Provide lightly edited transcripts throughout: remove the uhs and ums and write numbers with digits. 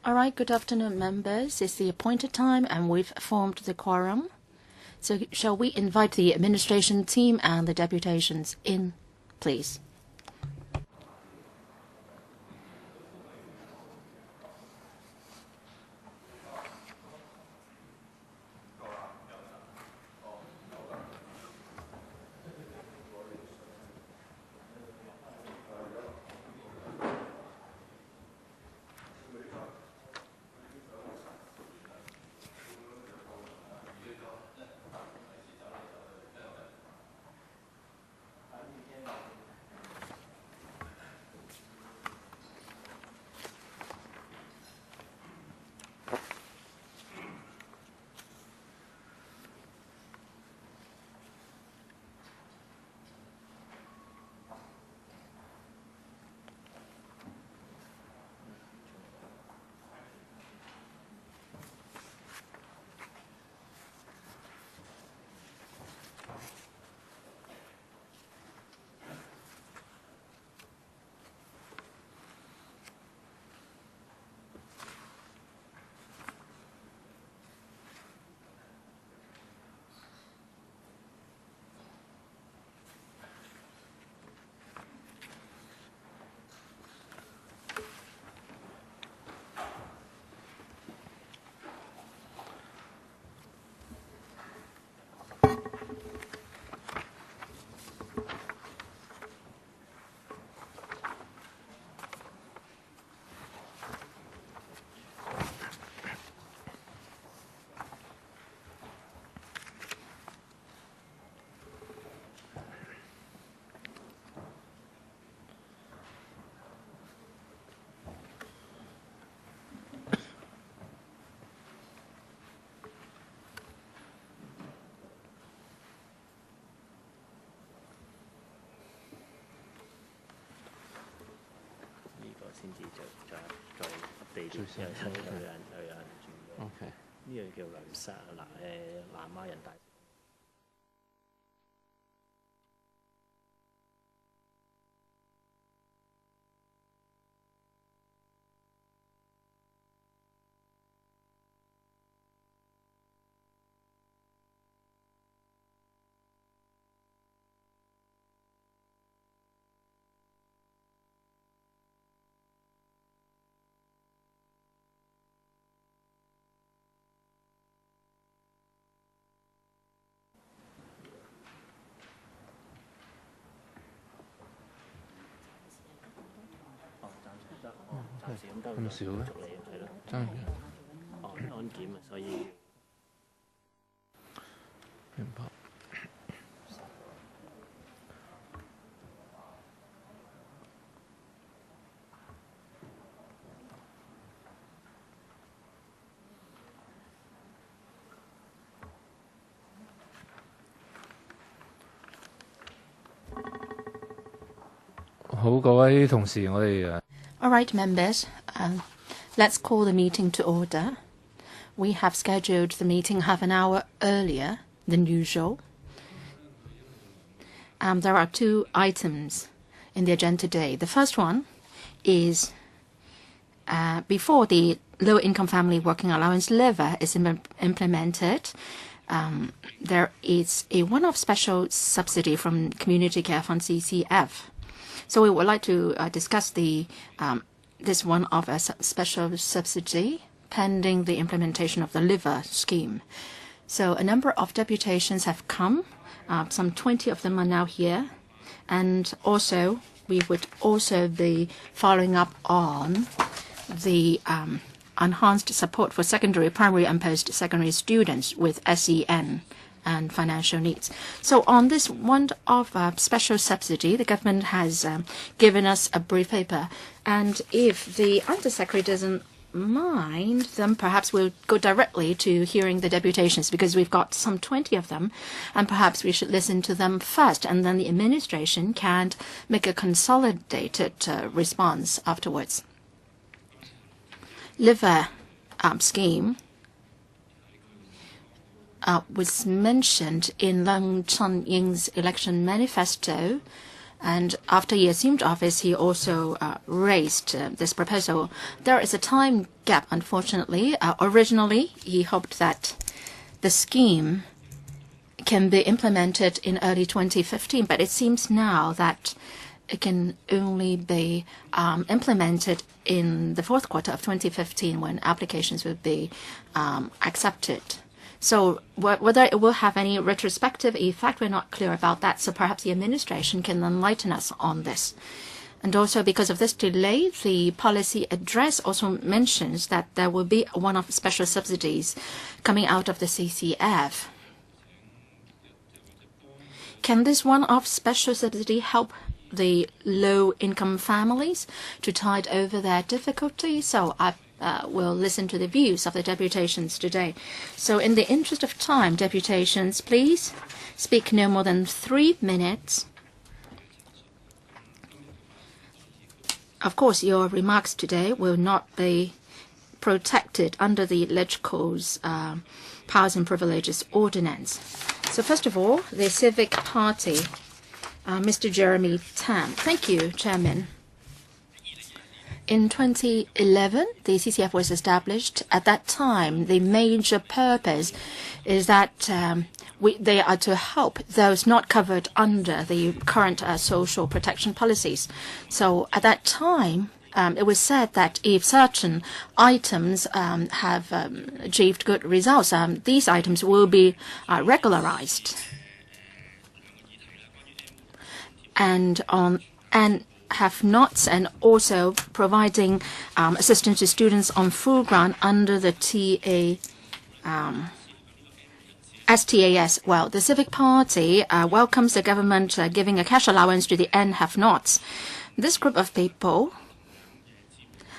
All right, good afternoon, members. It's the appointed time, and we've formed the quorum. So shall we invite the administration team and the deputations in, please? OK， 呢樣叫南沙南丫人大。咁少咩？真係安檢啊，所以明白。好，各位同事，我哋 All right, members, let's call the meeting to order. We have scheduled the meeting half an hour earlier than usual. There are two items in the agenda today. The first one is before the Low-income Family Working Allowance lever is implemented, there is a one-off special subsidy from Community Care Fund CCF. So we would like to discuss this one-off special subsidy pending the implementation of the lever scheme. So a number of deputations have come. Some 20 of them are now here. And also, we would also be following up on the enhanced support for secondary, primary, and post-secondary students with SEN and financial needs. So on this one-off special subsidy, the government has given us a brief paper. And if the Undersecretary doesn't mind, then perhaps we'll go directly to hearing the deputations, because we've got some 20 of them, and perhaps we should listen to them first, and then the administration can make a consolidated response afterwards. Liver scheme was mentioned in Lang Chun-ying's election manifesto And after he assumed office, he also raised this proposal. There is a time gap, unfortunately. Originally, he hoped that the scheme can be implemented in early 2015, but it seems now that it can only be implemented in the fourth quarter of 2015 when applications will be accepted. So whether it will have any retrospective effect, we're not clear about that. So perhaps the administration can enlighten us on this. And also because of this delay, the policy address also mentions that there will be one-off special subsidies coming out of the CCF. Can this one-off special subsidy help the low-income families to tide over their difficulties? So I will listen to the views of the deputations today. So in the interest of time, deputations, please speak no more than 3 minutes. Of course, your remarks today will not be protected under the LegCo's Powers and Privileges Ordinance. So first of all, the Civic Party, Mr. Jeremy Tam. Thank you, Chairman. In 2011, the CCF was established. At that time, the major purpose is that they are to help those not covered under the current social protection policies. So at that time, it was said that if certain items have achieved good results, these items will be regularized. And have-nots, and also providing assistance to students on full grant under the STAS. Well, the Civic Party welcomes the government giving a cash allowance to the have-nots. This group of people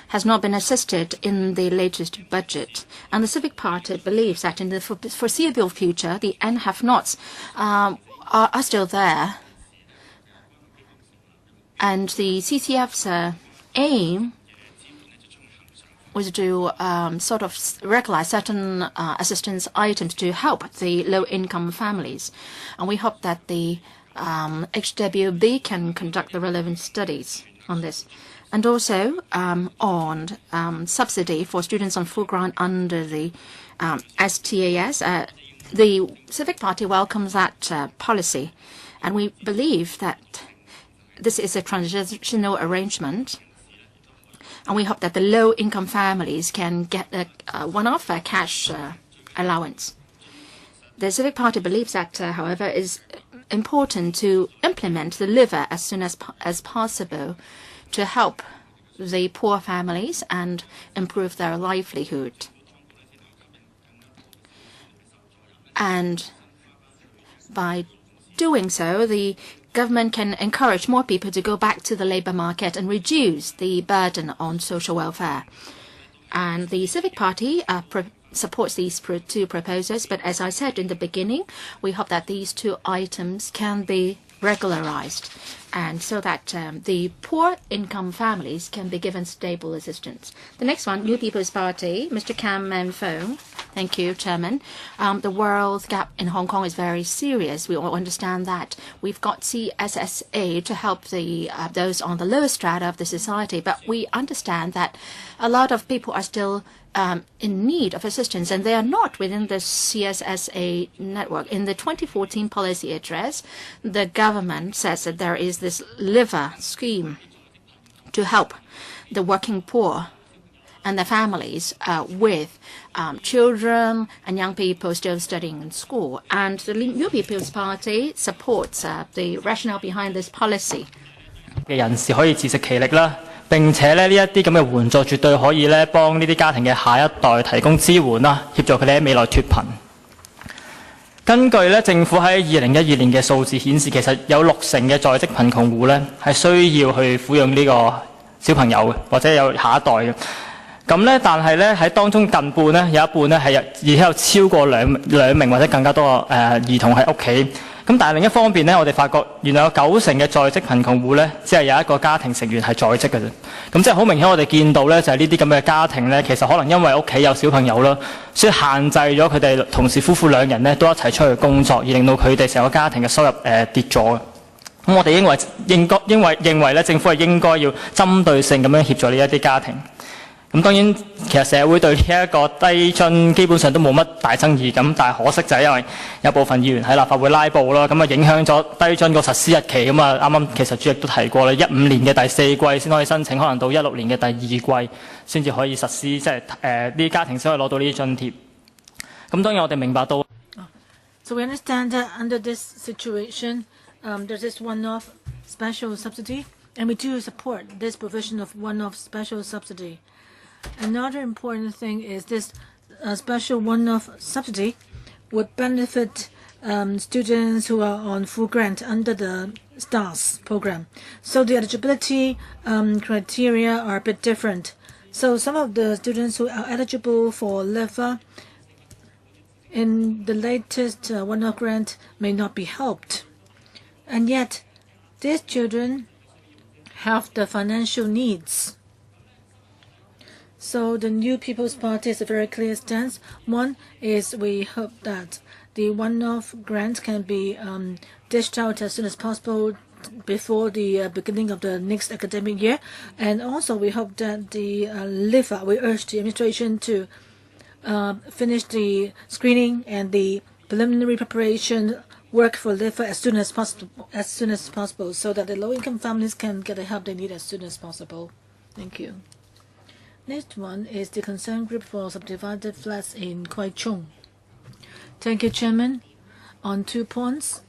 has not been assisted in the latest budget, and the Civic Party believes that in the foreseeable future, the have-nots are still there. And the CCF's aim was to sort of regularize certain assistance items to help the low-income families. And we hope that the HWB can conduct the relevant studies on this. And also on subsidy for students on full grant under the STAS. The Civic Party welcomes that policy. And we believe that this is a transitional arrangement, and we hope that the low-income families can get a one-off cash allowance. The Civic Party believes that, however, it is important to implement the LEVA as soon as possible to help the poor families and improve their livelihood. And by doing so, the government can encourage more people to go back to the labor market and reduce the burden on social welfare. And the Civic Party supports these two proposals, but as I said in the beginning, we hope that these two items can be regularized, and so that the poor income families can be given stable assistance. The next one, New People's Party, Mr. Kam Man-Fong. Thank you, Chairman. The wealth gap in Hong Kong is very serious. We all understand that. We've got CSSA to help those on the lower strata of the society, but we understand that a lot of people are still in need of assistance, and they are not within the CSSA network. In the 2014 policy address, the government says that there is this LEVA scheme to help the working poor and their families with children and young people still studying in school. And the New People's Party supports the rationale behind this policy. 嘅人士可以自食其力啦。並且呢一啲咁嘅援助絕對可以咧幫呢啲家庭嘅下一代提供支援啦，協助佢哋喺未來脫貧。根據咧政府喺2012年嘅數字顯示，其實有60%嘅在職貧窮戶咧係需要去撫養呢個小朋友嘅，或者有下一代嘅。咁咧，但係咧喺當中近半咧有一半咧係而且有超過兩名或者更加多兒童喺屋企。咁但係另一方面咧，我哋發覺原來有90%嘅在職貧窮戶咧，只係有一個家庭成員係在職嘅啫。咁即係好明顯，我哋見到咧就係呢啲咁嘅家庭咧，其實可能因為屋企有小朋友啦，所以限制咗佢哋同時夫婦兩人咧都一齊出去工作，而令到佢哋成個家庭嘅收入跌咗。咁我哋認為咧，政府係應該要針對性咁樣協助呢一啲家庭。咁當然，其實社會對呢一個低津基本上都冇乜大爭議咁，但係可惜就係因為有部分議員喺立法會拉布啦，咁啊影響咗低津個實施日期。咁啊啱啱其實主席都提過啦，15年嘅第4季先可以申請，可能到16年嘅第2季先至可以實施，即係呢啲家庭先可以攞到呢啲津貼。咁當然我哋明白到。So we understand that under this situation, there's this one-off special subsidy, and we do support this provision of one-off special subsidy. Another important thing is this special one-off subsidy would benefit students who are on full grant under the STARS program. So the eligibility criteria are a bit different. So some of the students who are eligible for LEVA in the latest one-off grant may not be helped. And yet, these children have the financial needs. So the New People's Party has a very clear stance. One is we hope that the one-off grant can be dished out as soon as possible before the beginning of the next academic year. And also we hope that the LEVA, we urge the administration to finish the screening and the preliminary preparation work for LEVA as soon as possible, so that the low-income families can get the help they need as soon as possible. Thank you. Next one is the concern group for subdivided flats in葵涌. Thank you, Chairman. On 2 points.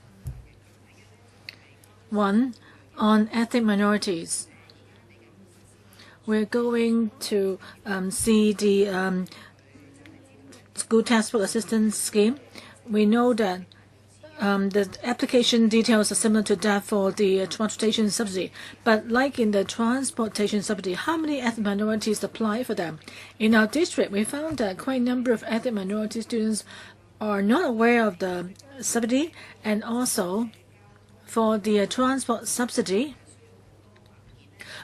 One, on ethnic minorities. We're going to see the school textbook assistance scheme. We know that the application details are similar to that for the transportation subsidy. But like in the transportation subsidy, how many ethnic minorities apply for them? In our district, we found that quite a number of ethnic minority students are not aware of the subsidy, and also for the transport subsidy,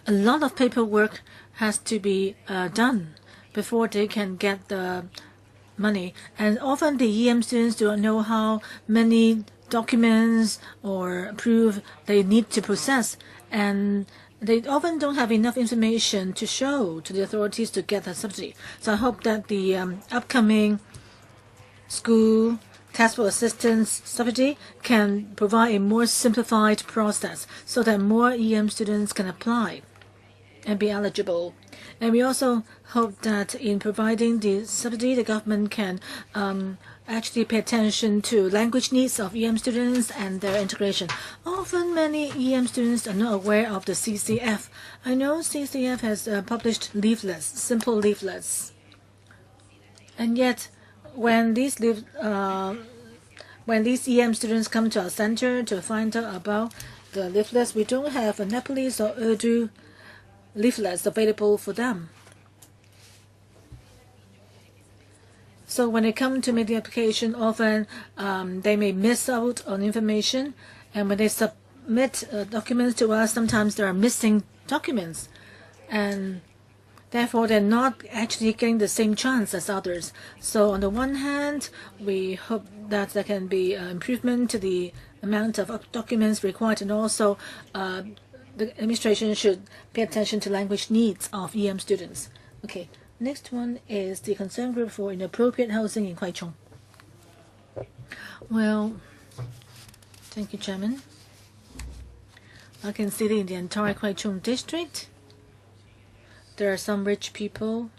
a lot of paperwork has to be done before they can get the money. And often the EM students do not know how many documents or proof they need to process, and they often don't have enough information to show to the authorities to get the subsidy. So I hope that the upcoming school textbook assistance subsidy can provide a more simplified process so that more EM students can apply and be eligible. And we also hope that in providing the subsidy, the government can actually pay attention to language needs of EM students and their integration. Often many EM students are not aware of the CCF. I know CCF has published leaflets, simple leaflets. And yet, when these EM students come to our center to find out about the leaflets, we don't have a Nepalese or Urdu leaflets available for them. So when they come to make the application, often they may miss out on information, and when they submit documents to us, sometimes there are missing documents, and therefore they're not actually getting the same chance as others. So on the one hand, we hope that there can be improvement to the amount of documents required, and also the administration should pay attention to language needs of EM students. Okay, next one is the concern group for inappropriate housing in葵涌. Well, thank you, Chairman. I can see that in the entire葵涌district, there are some rich people,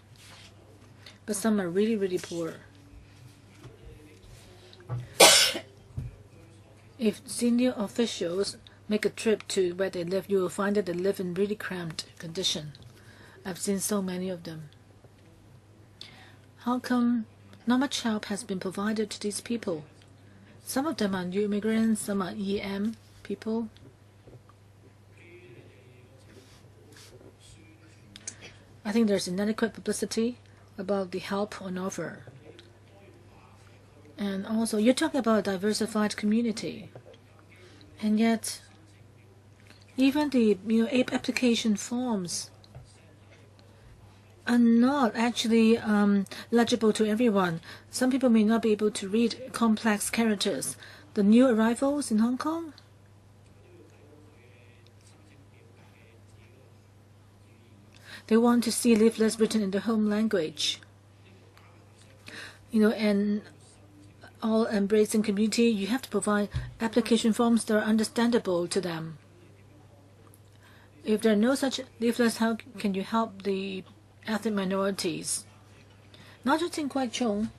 but some are really, really poor. If senior officials make a trip to where they live, you will find that they live in really cramped condition. I've seen so many of them. How come not much help has been provided to these people? Some of them are new immigrants, some are EM people. I think there's inadequate publicity about the help on offer. And also, you're talking about a diversified community. And yet, even the application forms are not actually legible to everyone. Some people may not be able to read complex characters. The new arrivals in Hong Kong, They want to see leaflets written in their home language. And all-embracing community, you have to provide application forms that are understandable to them. If there are no such leaflets, how can you help the ethnic minorities? Not just in Kwai Chung,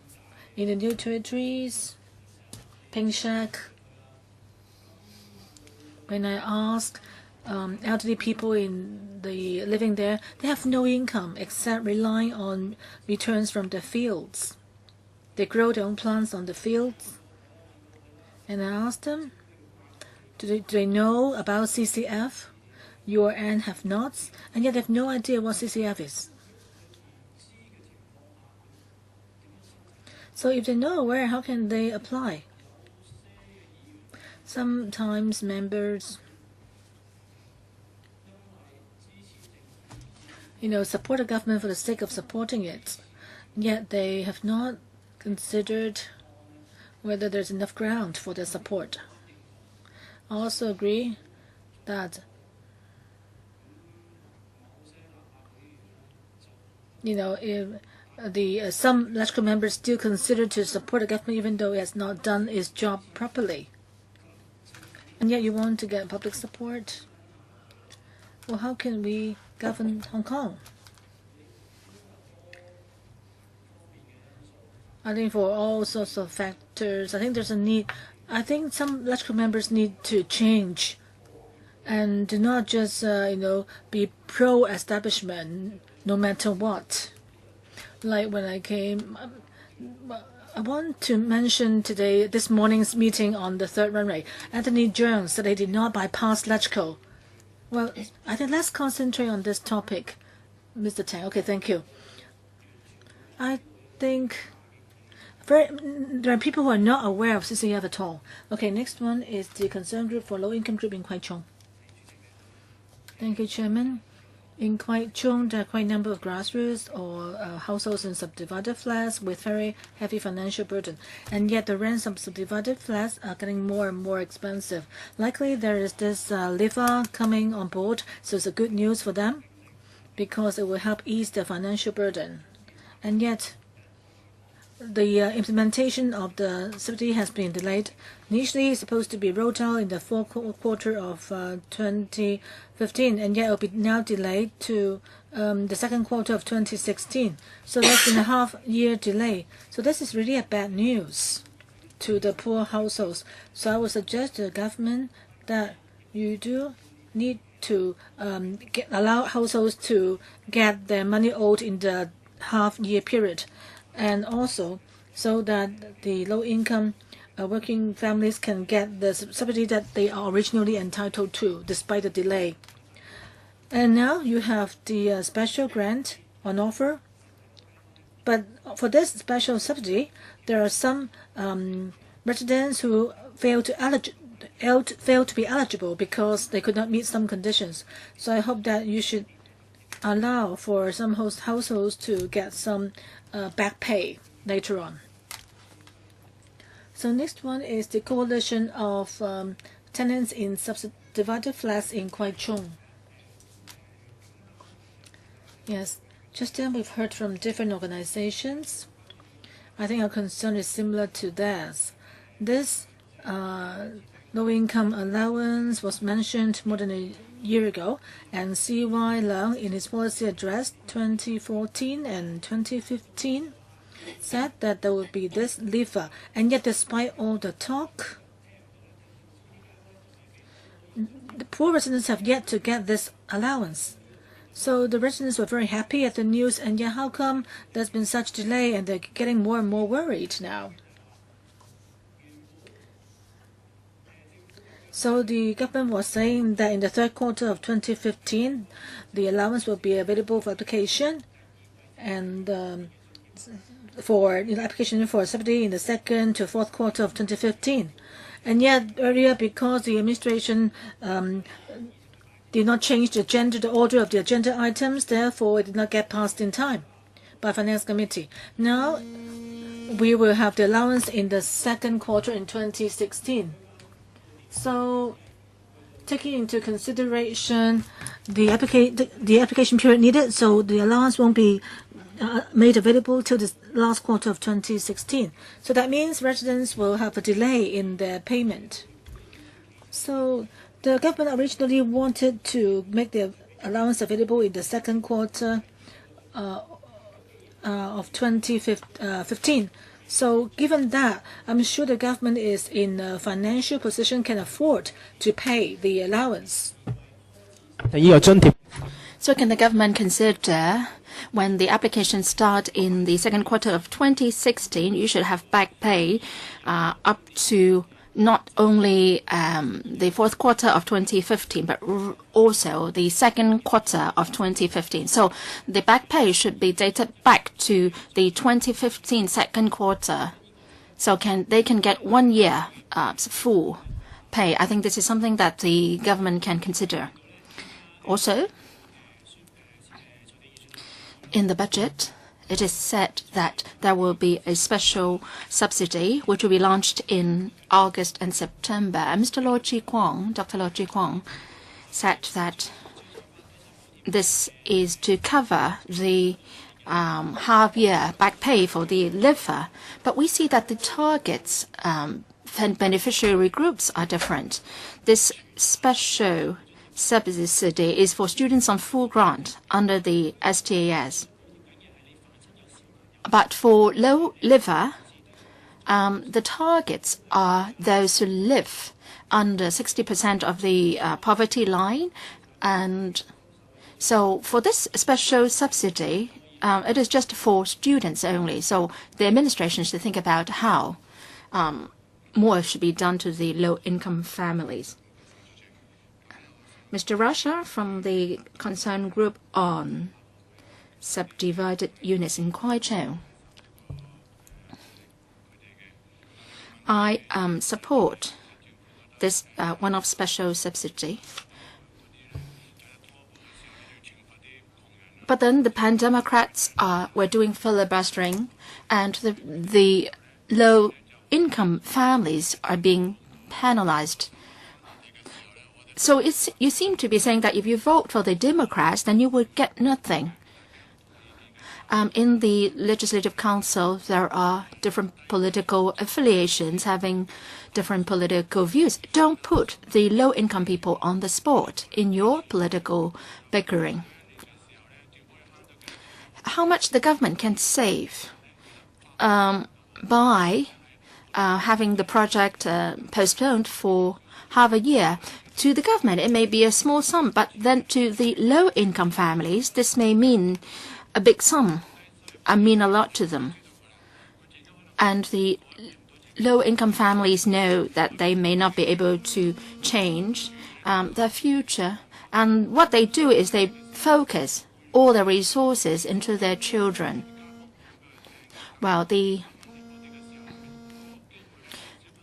in the New Territories, Pink Shack. When I ask elderly people living there, they have no income except relying on returns from their fields. They grow their own plants on the fields. And I asked them, do they know about CCF? URN have not, and yet they have no idea what CCF is. So if they're not aware, how can they apply? Sometimes members, support the government for the sake of supporting it, yet they have not considered whether there's enough ground for their support. I also agree that if some LegCo members still consider to support the government even though it has not done its job properly, and yet you want to get public support. Well, how can we govern Hong Kong? I think for all sorts of factors, I think there's a need. I think some LegCo members need to change and do not just be pro-establishment no matter what. Like when I came, I want to mention this morning's meeting on the third runway. Anthony Jones said they did not bypass LegCo. Well, I think let's concentrate on this topic, Mr. Tang. Okay, thank you. I think there are people who are not aware of CCF at all. Okay, next one is the concern group for low-income group in Kwai Chung. Thank you, Chairman. In Kwai Chung, there are quite a number of grassroots or households in subdivided flats with very heavy financial burden, and yet the rents of subdivided flats are getting more and more expensive. Likely there is this LEFA coming on board, so it's a good news for them because it will help ease their financial burden. And yet the implementation of the subsidy has been delayed. Initially, it's supposed to be rolled out in the fourth quarter of 2015, and yet it will be now delayed to the second quarter of 2016. So less than a half-year delay. So this is really a bad news to the poor households. So I would suggest to the government that you do need to allow households to get their money owed in the half-year period, and also so that the low-income working families can get the subsidy that they are originally entitled to, despite the delay. And now you have the special grant on offer. But for this special subsidy, there are some residents who fail to be eligible because they could not meet some conditions. So I hope that you should allow for some households to get some back pay later on. So next one is the coalition of tenants in subdivided flats in Kwai Chung. Yes, just then we've heard from different organizations. I think our concern is similar to theirs. This low-income allowance was mentioned more than a year ago, and CY Leung in his policy address 2014 and 2015 said that there would be this lever, and yet despite all the talk, the poor residents have yet to get this allowance. So the residents were very happy at the news, and yet how come there's been such delay and they're getting more and more worried now? So the government was saying that in the third quarter of 2015, the allowance will be available for application, and for application for subsidy in the second to fourth quarter of 2015. And yet earlier, because the administration did not change the order of the agenda items, therefore it did not get passed in time by Finance Committee. Now we will have the allowance in the second quarter in 2016. So taking into consideration the application period needed, so the allowance won't be made available till the last quarter of 2016. So that means residents will have a delay in their payment. So the government originally wanted to make the allowance available in the second quarter of 2015. So given that, I'm sure the government is in a financial position can afford to pay the allowance. So can the government consider when the applications start in the second quarter of 2016, you should have back pay up to not only the fourth quarter of 2015, but also the second quarter of 2015. So the back pay should be dated back to the 2015 second quarter. So they can get 1 year full pay. I think this is something that the government can consider. Also, in the budget, it is said that there will be a special subsidy which will be launched in August and September. And Dr. Lo Ji Kwong, said that this is to cover the half-year back pay for the liver. But we see that the targets beneficiary groups are different. This special subsidy is for students on full grant under the STAS. But for low liver, the targets are those who live under 60% of the poverty line. And so for this special subsidy, it is just for students only. So the administration should think about how more should be done to the low-income families. Mr. Rasha from the concerned group on subdivided units in葵涌. I support this one-off special subsidy. But then the Pan-Democrats were doing filibustering, and the low-income families are being penalized. So you seem to be saying that if you vote for the Democrats, then you would get nothing. In the Legislative Council, there are different political affiliations having different political views. Don't put the low-income people on the spot in your political bickering. How much the government can save by having the project postponed for half a year? To the government, it may be a small sum, but then to the low-income families, this may mean a big sum. I mean a lot to them. And the low-income families know that they may not be able to change their future. And what they do is they focus all their resources into their children. Well, the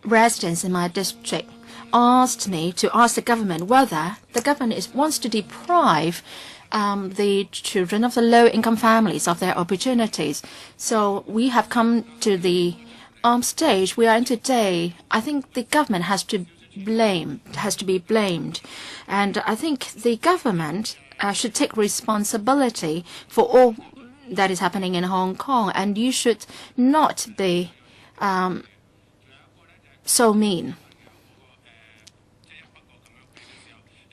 residents in my district asked me to ask the government whether the government wants to deprive the children of the low-income families of their opportunities. So we have come to the stage we are in today. I think the government has to be blamed, and I think the government should take responsibility for all that is happening in Hong Kong, and you should not be so mean.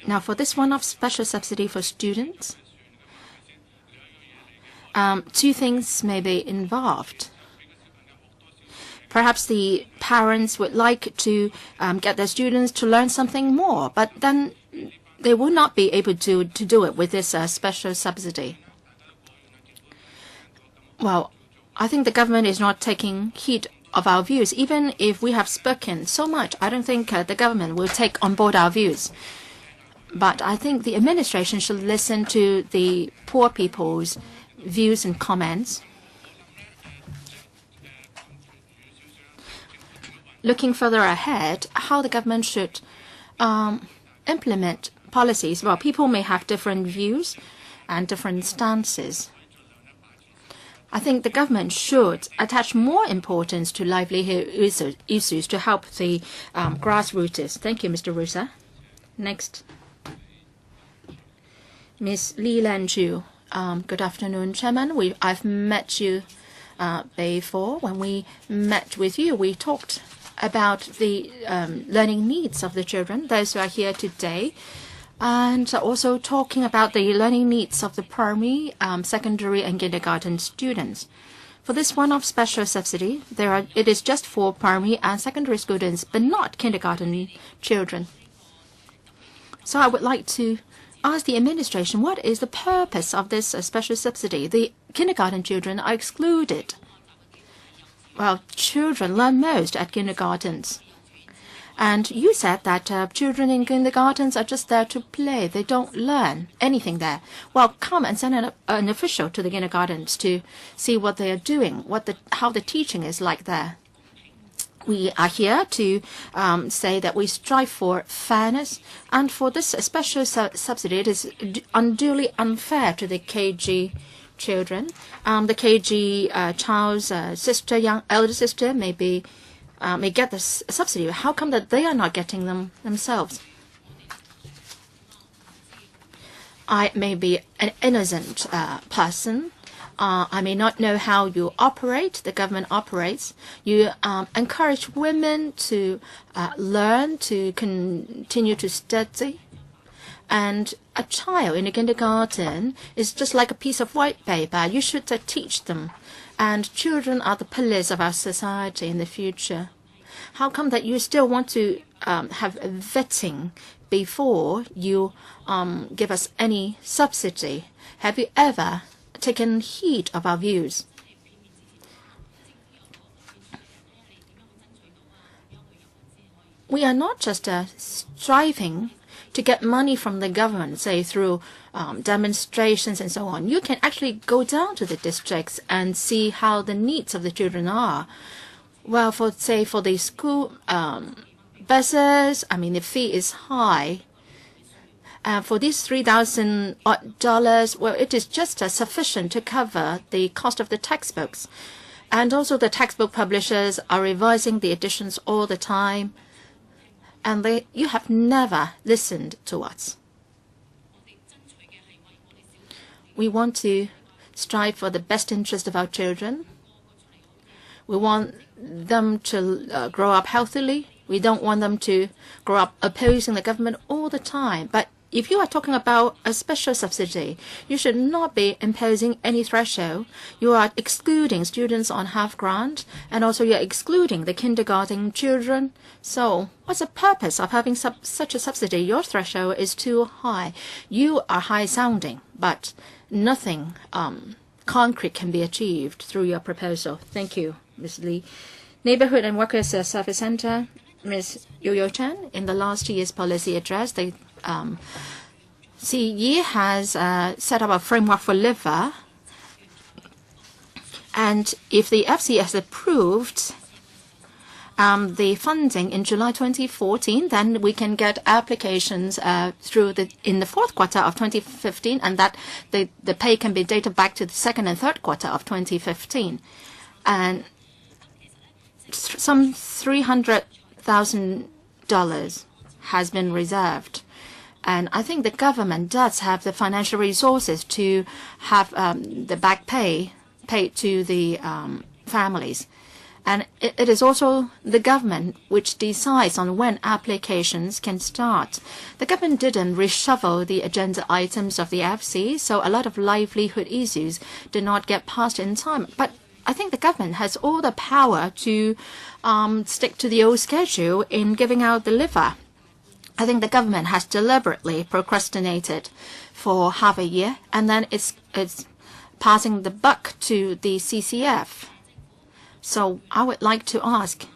Now, for this one-off special subsidy for students, two things may be involved. Perhaps the parents would like to get their students to learn something more, but then they will not be able to do it with this special subsidy. Well, I think the government is not taking heed of our views. Even if we have spoken so much, I don't think the government will take on board our views. But I think the administration should listen to the poor people's views and comments. Looking further ahead, how the government should implement policies. Well, people may have different views and different stances. I think the government should attach more importance to livelihood issues to help the grassroots. Thank you, Mr. Rusa. Next, Ms. LEE Lan-chu. Good afternoon, Chairman. I've met you before. When we met with you, we talked about the learning needs of the children, those who are here today, and also talking about the learning needs of the primary, secondary, and kindergarten students. For this one-off special subsidy, it is just for primary and secondary students, but not kindergarten children. So I would like to ask the administration, what is the purpose of this special subsidy? The kindergarten children are excluded. Well, children learn most at kindergartens. And you said that children in kindergartens are just there to play. They don't learn anything there. Well, come and send an official to the kindergartens to see what they are doing, how the teaching is like there. We are here to say that we strive for fairness, and for this special subsidy, it is unduly unfair to the KG children. The KG child's elder sister may get this subsidy. How come that they are not getting them themselves? I may be an innocent person. I may not know how you operate, the government operates. You encourage women to learn, to continue to study. And a child in a kindergarten is just like a piece of white paper. You should teach them. And children are the pillars of our society in the future. How come that you still want to have vetting before you give us any subsidy? Have you ever taken heed of our views? We are not just striving to get money from the government, say through demonstrations and so on. You can actually go down to the districts and see how the needs of the children are. Well, for the school buses, I mean, the fee is high. For these $3,000, well, it is just sufficient to cover the cost of the textbooks. And also the textbook publishers are revising the editions all the time. And you have never listened to us. We want to strive for the best interest of our children. We want them to grow up healthily. We don't want them to grow up opposing the government all the time. But if you are talking about a special subsidy, you should not be imposing any threshold. You are excluding students on half grant, and also you are excluding the kindergarten children. So what's the purpose of having such a subsidy? Your threshold is too high. You are high-sounding, but nothing concrete can be achieved through your proposal. Thank you, Ms. Lee. Neighbourhood and Workers Service Centre, Ms. Yo-Yo Chen, in the last year's policy address, CE has set up a framework for liver, and if the FC has approved the funding in July 2014, then we can get applications in the fourth quarter of 2015, and that the pay can be dated back to the second and third quarter of 2015, and some $300,000 has been reserved. And I think the government does have the financial resources to have the back pay paid to the families. And it is also the government which decides on when applications can start. The government didn't reshuffle the agenda items of the FC, so a lot of livelihood issues did not get passed in time. But I think the government has all the power to stick to the old schedule in giving out the liver. I think the government has deliberately procrastinated for half a year, and then it's passing the buck to the CCF. So I would like to ask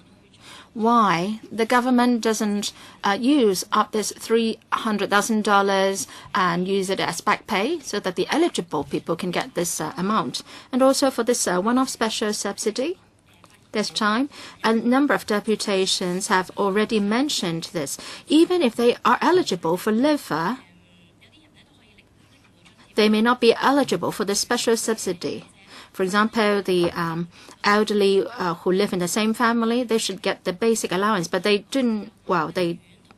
why the government doesn't use up this $300,000 and use it as back pay so that the eligible people can get this amount. And also for this one-off special subsidy, this time, a number of deputations have already mentioned this. Even if they are eligible for liver, they may not be eligible for the special subsidy. For example, the elderly who live in the same family, they should get the basic allowance, but they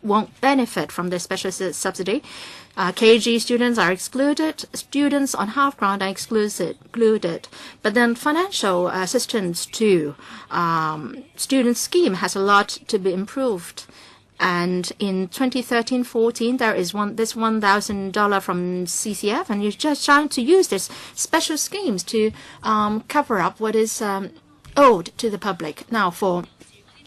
won't benefit from the special subsidy. KG students are excluded. Students on half grant are excluded. But then financial assistance to student scheme has a lot to be improved. And in 2013-14, there is this $1,000 from CCF, and you're just trying to use this special schemes to cover up what is owed to the public. Now, for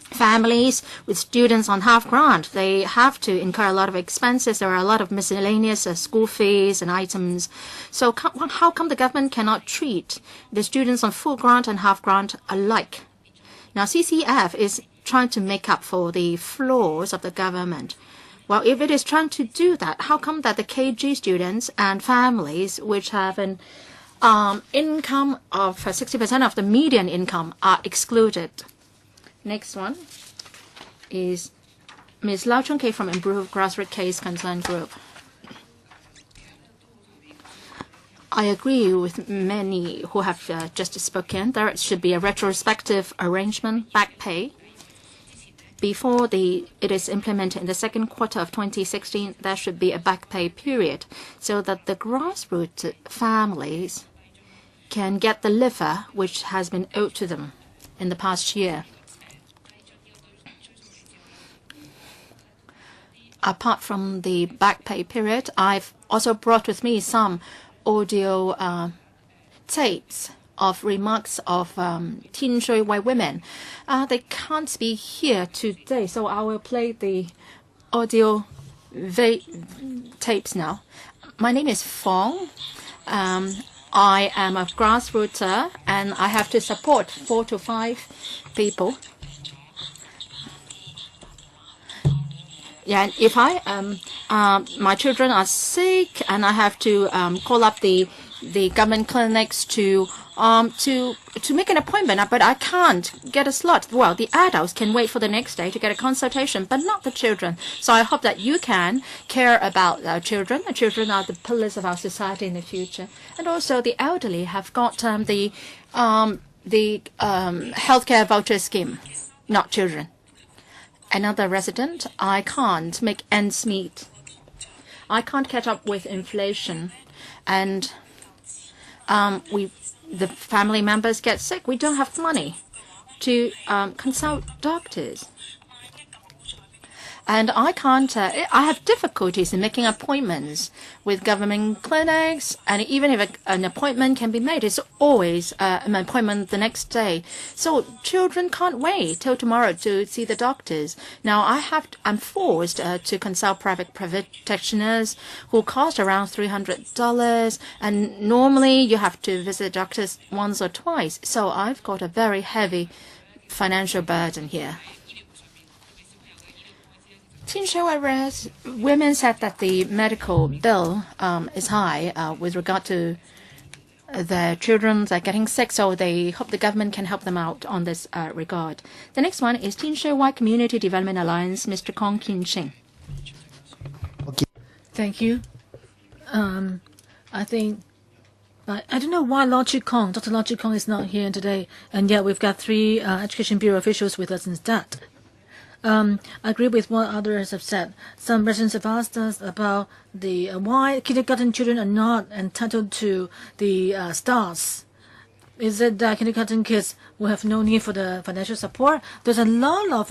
families with students on half grant, they have to incur a lot of expenses. There are a lot of miscellaneous school fees and items. So how come the government cannot treat the students on full grant and half grant alike? Now, CCF is trying to make up for the flaws of the government. Well, if it is trying to do that, how come that the KG students and families which have an income of 60% of the median income are excluded? Next one is Ms. Lau Chung-Kei from Improved Grassroots Case Concern Group. I agree with many who have just spoken. There should be a retrospective arrangement, back pay. Before it is implemented in the second quarter of 2016, there should be a back pay period so that the grassroots families can get the liver which has been owed to them in the past year. Apart from the back pay period, I've also brought with me some audio tapes of remarks of CHENG Wai women. They can't be here today, so I will play the audio tapes now. My name is Fong. I am a grassrooter, and I have to support 4 to 5 people. Yeah, if my children are sick and I have to call up the government clinics to make an appointment, but I can't get a slot. Well, the adults can wait for the next day to get a consultation, but not the children. So I hope that you can care about our children. The children are the pillars of our society in the future, and also the elderly have got the healthcare voucher scheme, not children. Another resident, I can't make ends meet. I can't catch up with inflation, and the family members get sick. We don't have money to consult doctors. And I can't, I have difficulties in making appointments with government clinics. And even if an appointment can be made, it's always an appointment the next day. So children can't wait till tomorrow to see the doctors. Now I'm forced to consult private practitioners who cost around $300. And normally you have to visit doctors once or twice. So I've got a very heavy financial burden here. CHENG women said that the medical bill is high with regard to their children that are getting sick, so they hope the government can help them out on this regard. The next one is CHENG Wai Community Development Alliance, Mr. Kong Kin-shing. Thank you. I think I don't know why Dr. Lau Chi Kong is not here today, and yet we've got 3 Education Bureau officials with us instead. I agree with what others have said. Some residents have asked us about why kindergarten children are not entitled to the stars. Is it that kindergarten kids will have no need for the financial support? There's a lot of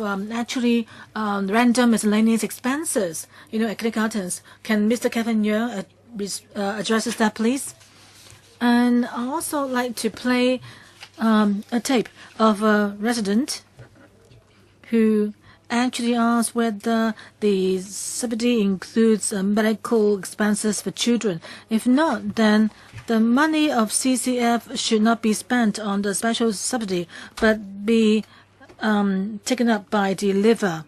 random miscellaneous expenses, at kindergartens. Can Mr. Kevin Yeung address that, please? And I also like to play a tape of a resident who actually asked whether the subsidy includes medical expenses for children. If not, then the money of CCF should not be spent on the special subsidy, but be taken up by the liver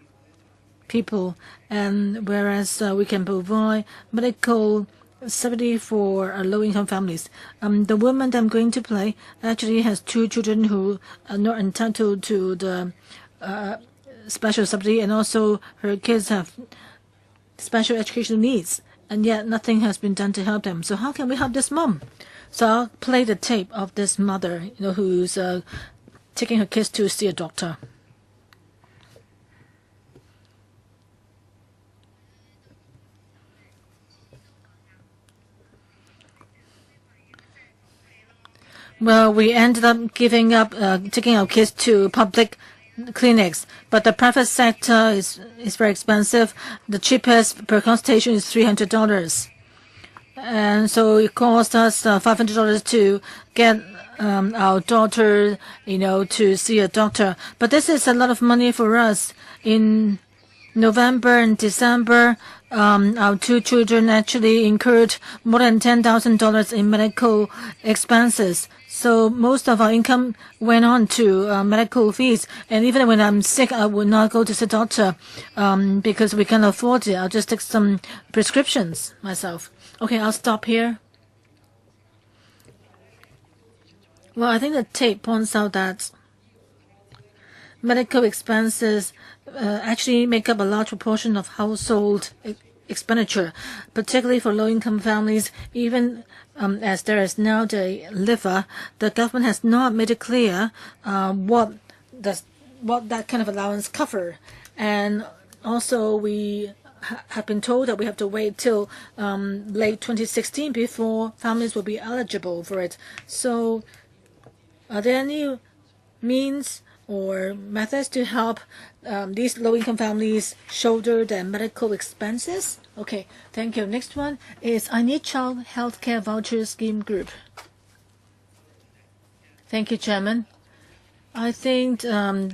people. And whereas we can provide medical subsidy for low-income families. The woman that I'm going to play actually has 2 children who are not entitled to the special subsidy, and also her kids have special educational needs, and yet nothing has been done to help them. So how can we help this mom? So I'll play the tape of this mother, who's taking her kids to see a doctor. Well, we ended up taking our kids to public clinics, but the private sector is very expensive. The cheapest per consultation is $300, and so it cost us $500 to get our daughter, to see a doctor. But this is a lot of money for us. In November and December, our two children actually incurred more than $10,000 in medical expenses. So most of our income went on to medical fees. And even when I'm sick, I would not go to the doctor because we can't afford it. I'll just take some prescriptions myself. Okay, I'll stop here. Well, I think the tape points out that medical expenses actually make up a large proportion of household expenditure, particularly for low-income families. Even as there is now the LIVA, the government has not made it clear what that kind of allowance cover. And also we have been told that we have to wait till late 2016 before families will be eligible for it. So are there any means or methods to help these low-income families shoulder their medical expenses? Okay, thank you. Next one is I Need Child Healthcare Voucher Scheme Group. Thank you, Chairman. I think the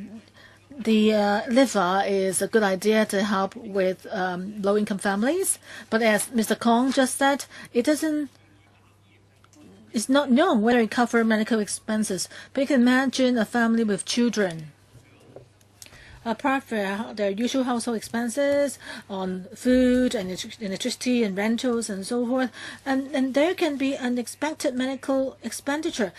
LIVA is a good idea to help with low-income families, but as Mr. Kong just said, it's not known whether it covers medical expenses. But you can imagine a family with children. Apart from their usual household expenses on food and electricity and rentals and so forth, and there can be unexpected medical expenditure,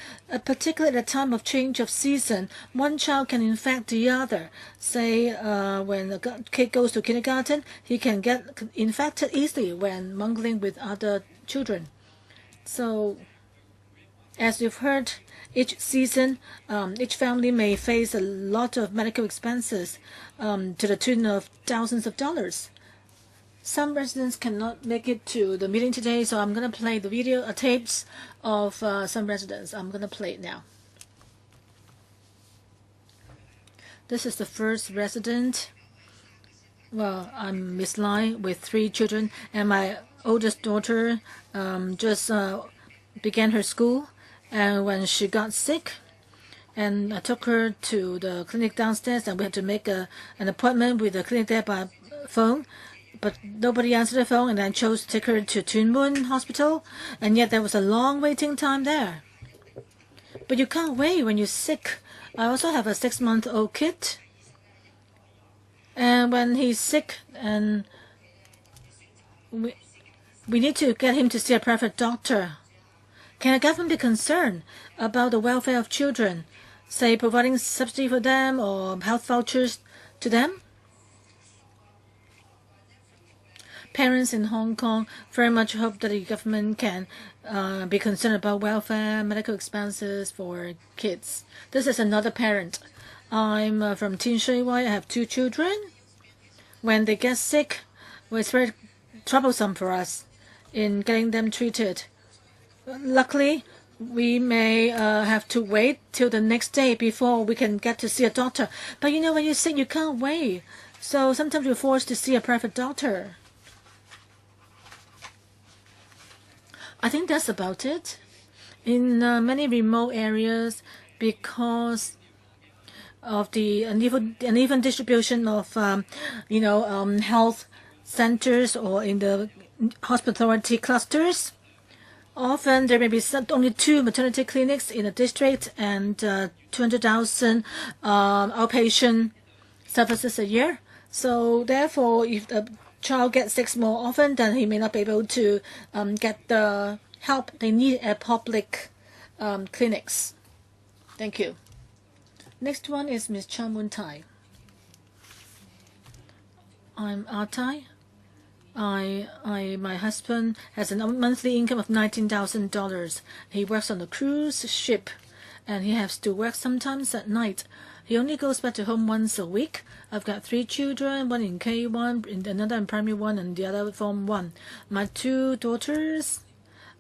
particularly at a time of change of season. One child can infect the other. Say when a kid goes to kindergarten, he can get infected easily when mingling with other children. So, as you've heard, each season, each family may face a lot of medical expenses to the tune of thousands of dollars. Some residents cannot make it to the meeting today, so I'm going to play the tapes of some residents. I'm going to play it now. This is the first resident. Well, I'm Miss Lai with 3 children, and my oldest daughter just began her school. And when she got sick, and I took her to the clinic downstairs, and we had to make an appointment with the clinic there by phone, but nobody answered the phone, and I chose to take her to Tuen Mun Hospital, and yet there was a long waiting time there. But you can't wait when you're sick. I also have a 6-month-old kid, and when he's sick, and we need to get him to see a private doctor. Can the government be concerned about the welfare of children, say providing subsidy for them or health vouchers to them? Parents in Hong Kong very much hope that the government can be concerned about welfare, medical expenses for kids. This is another parent. I'm from CHENG Wai. I have 2 children. When they get sick, well, it's very troublesome for us in getting them treated. Luckily, we may have to wait till the next day before we can get to see a doctor. But when you're sick, you can't wait. So sometimes you're forced to see a private doctor. I think that's about it. In many remote areas, because of the uneven distribution of, health centers or in the hospitality clusters, often there may be only 2 maternity clinics in a district and 200,000 outpatient services a year. So therefore, if the child gets sick more often, then he may not be able to get the help they need at public clinics. Thank you. Next one is Ms. Chan Mun Tai. I'm Artai. My husband has a monthly income of $19,000. He works on a cruise ship, and he has to work sometimes at night. He only goes back to home once a week. I've got 3 children, one in K1, another in Primary 1, and the other Form 1. My 2 daughters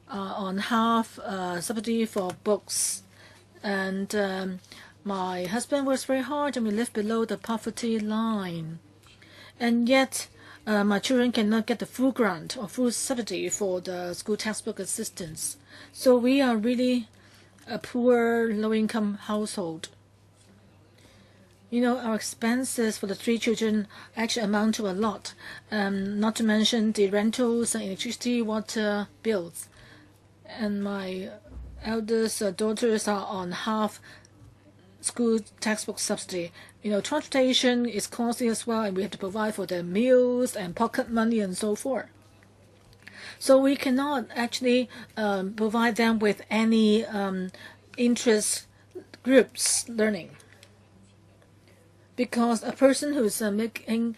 are on half subsidy for books. and my husband works very hard, and we live below the poverty line. And yet, my children cannot get the full grant or full subsidy for the school textbook assistance. So we are really a poor, low-income household. You know, our expenses for the 3 children actually amount to a lot, not to mention the rentals, electricity, water bills. And my eldest daughters are on half school textbook subsidy. You know, transportation is costly as well, and we have to provide for their meals and pocket money and so forth. So we cannot actually provide them with any interest groups learning. Because a person who's making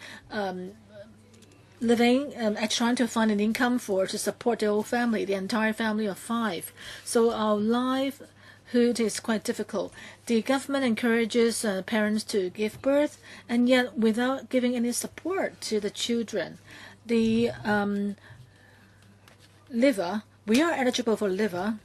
living and trying to find an income to support their whole family, the entire family of 5. So our livelihood is quite difficult. The government encourages parents to give birth, and yet without giving any support to the children. The liver, we are eligible for liver,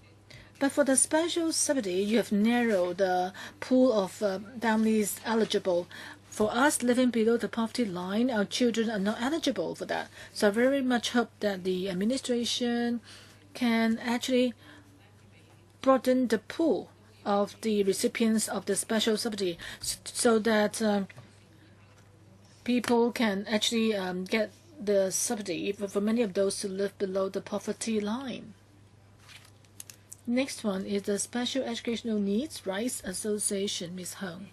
but for the special subsidy, you have narrowed the pool of families eligible. For us living below the poverty line, our children are not eligible for that. So I very much hope that the administration can actually broaden the pool of the recipients of the special subsidy so that people can actually get the subsidy for many of those who live below the poverty line. Next one is the Special Educational Needs Rights Association, Ms. Hung.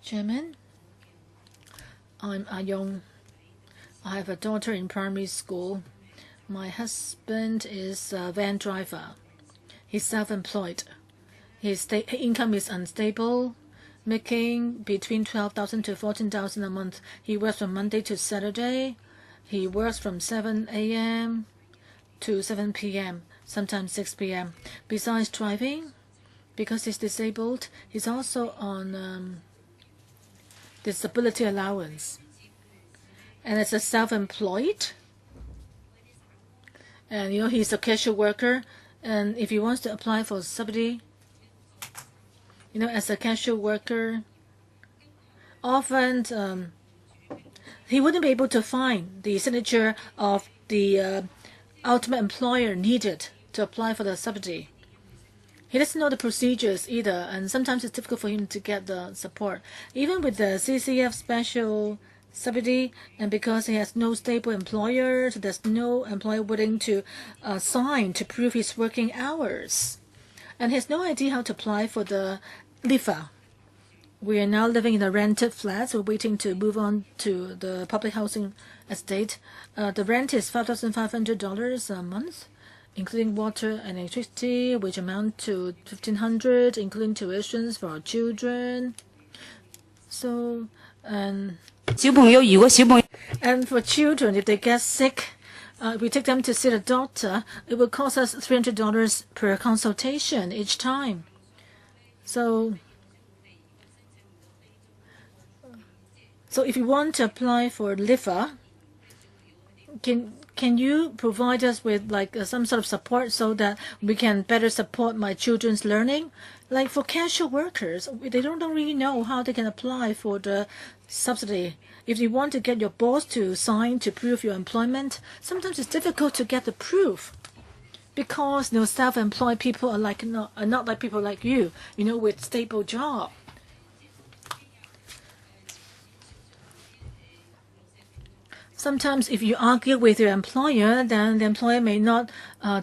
Chairman, I'm Ayong. I have a daughter in primary school. My husband is a van driver. He's self-employed. His income is unstable, making between 12,000 to 14,000 a month. He works from Monday to Saturday. He works from 7 a.m. to 7 p.m., sometimes 6 p.m. Besides driving, because he's disabled, he's also on disability allowance. And as a self-employed, and you know, he's a cashier worker, and if he wants to apply for subsidy, you know, as a cashier worker, often he wouldn't be able to find the signature of the ultimate employer needed to apply for the subsidy. He doesn't know the procedures either, and sometimes it's difficult for him to get the support. Even with the CCF special subsidy, and because he has no stable employer, so there's no employer willing to sign to prove his working hours. And he has no idea how to apply for the LIFA. We are now living in a rented flat. We're waiting to move on to the public housing estate. The rent is $5,500 a month, including water and electricity, which amount to $1,500, including tuitions for our children. So, and for children, if they get sick, we take them to see a doctor. It will cost us $300 per consultation each time. So if you want to apply for LIFA, can you provide us with some sort of support so that we can better support my children's learning? Like for casual workers, they don't really know how they can apply for the subsidy. If you want to get your boss to sign to prove your employment, sometimes it's difficult to get the proof because self-employed people are not like people like you, with stable job. Sometimes if you argue with your employer, then the employer may not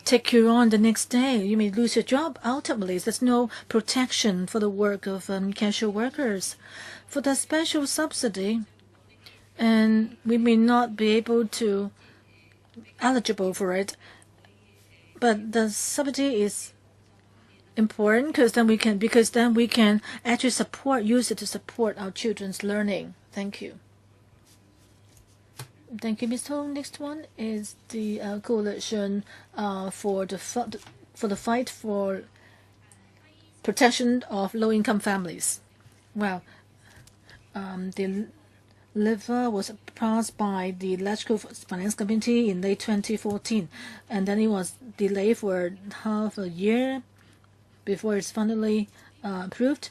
take you on the next day. You may lose your job ultimately. There's no protection for the work of casual workers. For the special subsidy, and we may not be able to eligible for it, but the subsidy is important because then we can actually use it to support our children's learning. Thank you. Thank you, Ms. Hong. Next one is the coalition for the fight for protection of low-income families. Well, the LEVA was passed by the Electoral Finance Committee in late 2014, and then it was delayed for half a year before it's finally approved.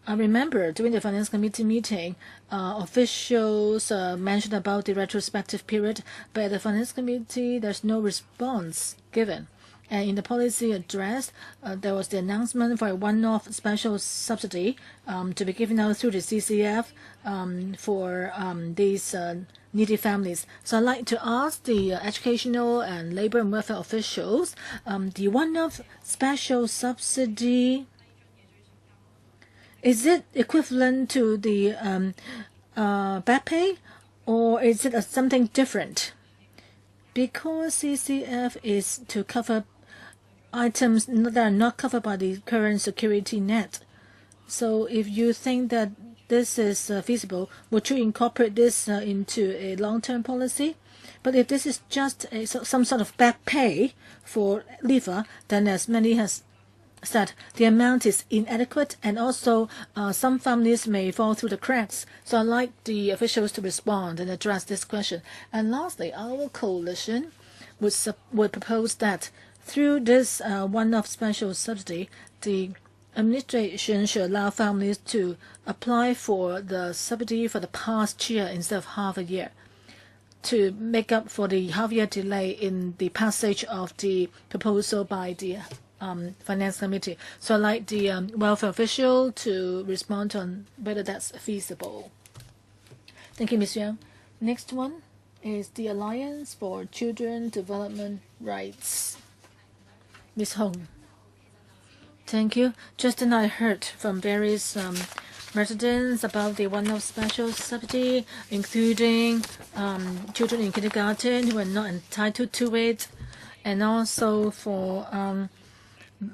I remember during the Finance Committee meeting, officials mentioned about the retrospective period, but at the Finance Committee, there's no response given. And in the policy address, there was the announcement for a one-off special subsidy to be given out through the CCF for these needy families. So I'd like to ask the educational and labor and welfare officials, the one-off special subsidy, is it equivalent to the back pay, or is it something different? Because CCF is to cover items that are not covered by the current security net. So if you think that this is feasible, would you incorporate this into a long-term policy? But if this is just some sort of back pay for leaver, then as many has said, the amount is inadequate, and also some families may fall through the cracks. So I'd like the officials to respond and address this question. And lastly, our coalition would propose that through this one-off special subsidy, the administration should allow families to apply for the subsidy for the past year instead of half a year, to make up for the half-year delay in the passage of the proposal by the Finance Committee. So I'd like the welfare official to respond on whether that's feasible. Thank you, Ms. Yang. Next one is the Alliance for Children Development Rights. Ms. Hong. Thank you. Just then I heard from various residents about the one-off special subsidy, including children in kindergarten who are not entitled to it, and also for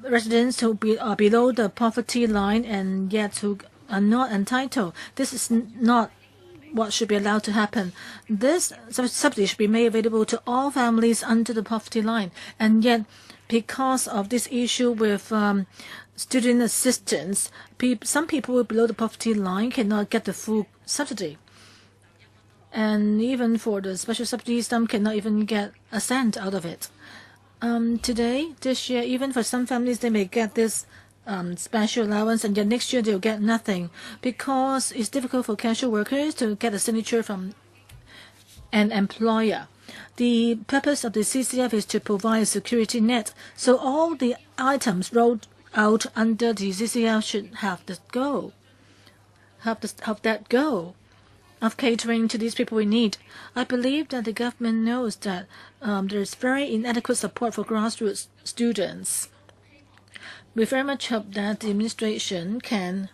residents who are below the poverty line and yet who are not entitled. This is not what should be allowed to happen. This subsidy should be made available to all families under the poverty line, and yet because of this issue with student assistance, some people below the poverty line cannot get the full subsidy. And even for the special subsidy, some cannot even get a cent out of it. This year, even for some families, they may get this special allowance, and yet next year they'll get nothing because it's difficult for casual workers to get a signature from an employer. The purpose of the CCF is to provide a security net, so all the items rolled out under the CCF should have that goal of catering to these people in need. I believe that the government knows that there is very inadequate support for grassroots students. We very much hope that the administration can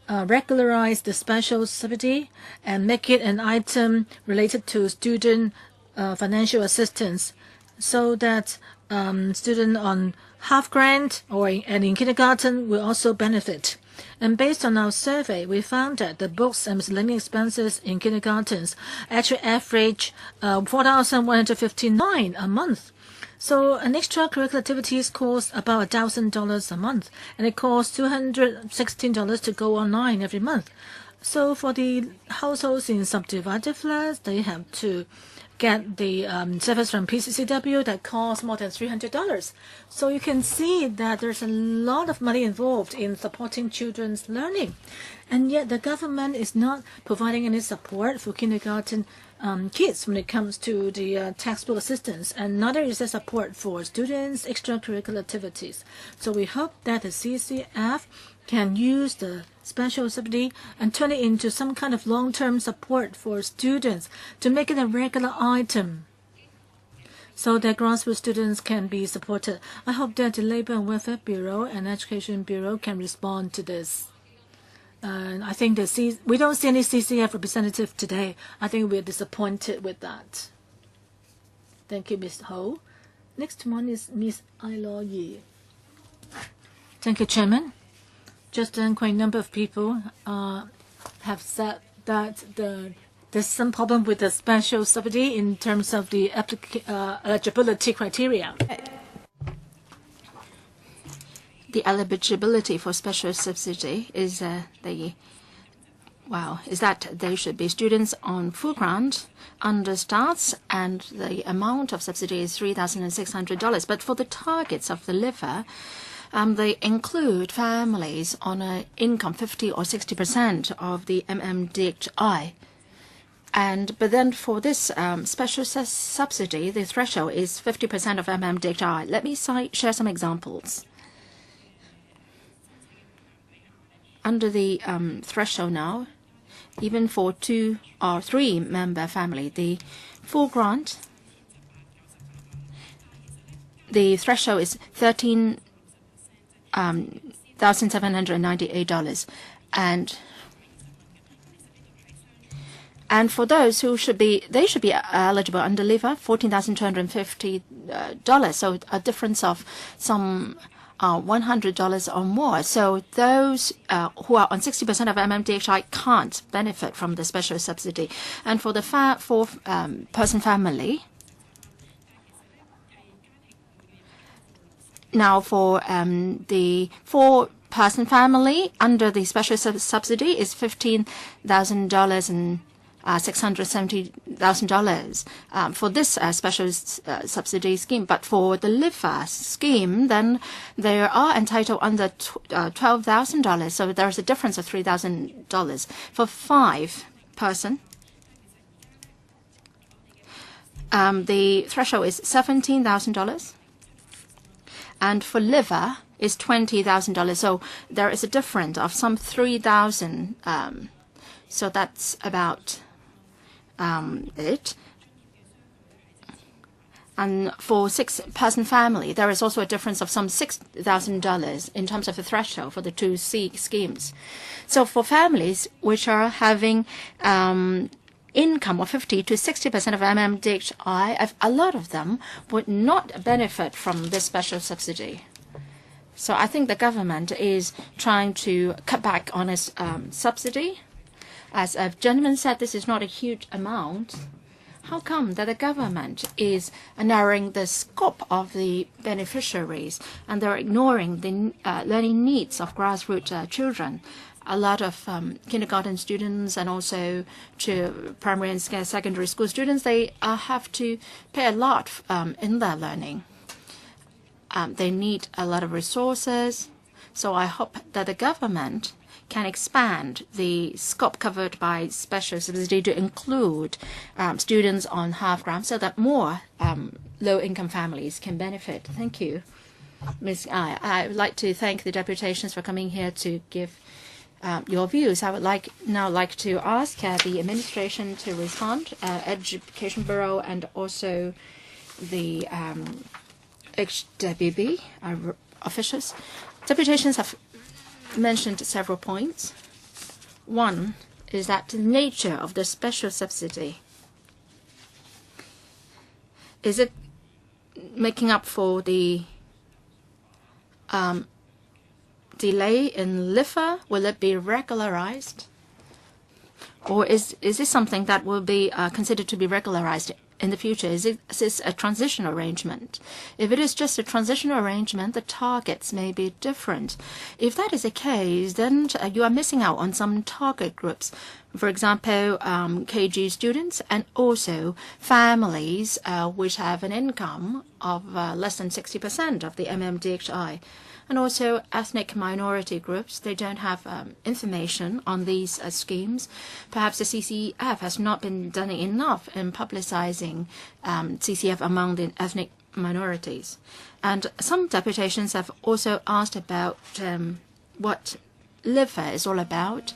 regularize the special subsidy and make it an item related to student financial assistance, so that students on half grant and in kindergarten will also benefit. And based on our survey, we found that the books and miscellaneous expenses in kindergartens actually average 4,159 a month. So an extracurricular activities costs about $1,000 a month, and it costs $216 to go online every month. So for the households in subdivided flats, they have to get the service from PCCW that costs more than $300. So you can see that there's a lot of money involved in supporting children's learning. And yet the government is not providing any support for kindergarten kids when it comes to the textbook assistance, and neither is there support for students' extracurricular activities. So we hope that the CCF can use the special subsidy and turn it into some kind of long-term support for students to make it a regular item so that grassroots students can be supported. I hope that the Labour and Welfare Bureau and Education Bureau can respond to this. And I think we don't see any CCF representative today. I think we're disappointed with that. Thank you, Ms. Ho. Next one is Ms. Ai-lo-yi. Thank you, Chairman. Just quite a number of people have said that there's some problem with the special subsidy in terms of the eligibility criteria. The eligibility for special subsidy is that they should be students on full grant, understarts, and the amount of subsidy is $3,600. But for the targets of the LEVA, they include families on an income 50 or 60% of the MMDHI. But then for this special subsidy, the threshold is 50% of MMDHI. Let me share some examples. Under the threshold now, even for 2 or 3 member family, the full grant, the threshold is $13,798, and for those who should be eligible under LEVA, $14,250. So a difference of some $100 or more. So those who are on 60% of MMDHI can't benefit from the special subsidy. And for the four-person family, now for the four-person family under the special subsidy is $15,000 and $670,000 for this special subsidy scheme. But for the LEVA scheme, then they are entitled under $12,000. So there's a difference of $3,000 for 5-person. The threshold is $17,000, and for LEVA is $20,000. So there is a difference of some $3,000. So that's about it. And for 6-person family, there is also a difference of some $6,000 in terms of the threshold for the 2 schemes. So for families which are having income of 50 to 60% of MMDHI, a lot of them would not benefit from this special subsidy. So I think the government is trying to cut back on its subsidy. As a gentleman said, this is not a huge amount. How come that the government is narrowing the scope of the beneficiaries and they're ignoring the learning needs of grassroots children? A lot of kindergarten students and also to primary and secondary school students, they have to pay a lot in their learning. They need a lot of resources. So I hope that the government can expand the scope covered by special subsidy to include students on half grant so that more low-income families can benefit. Thank you, Ms. Ai. I would like to thank the deputations for coming here to give your views. I would now like to ask the administration to respond, Education Bureau and also the HWB officials. Deputations have mentioned several points. One is that the nature of the special subsidy. Is it making up for the delay in LEVA? Will it be regularized? Or is this something that will be considered to be regularized in the future? Is this a transition arrangement? If it is just a transition arrangement, the targets may be different. If that is the case, then you are missing out on some target groups. For example, KG students and also families which have an income of less than 60% of the MMDHI. And also ethnic minority groups, they don't have information on these schemes. Perhaps the CCF has not been done enough in publicizing CCF among the ethnic minorities. And some deputations have also asked about what LEVA is all about.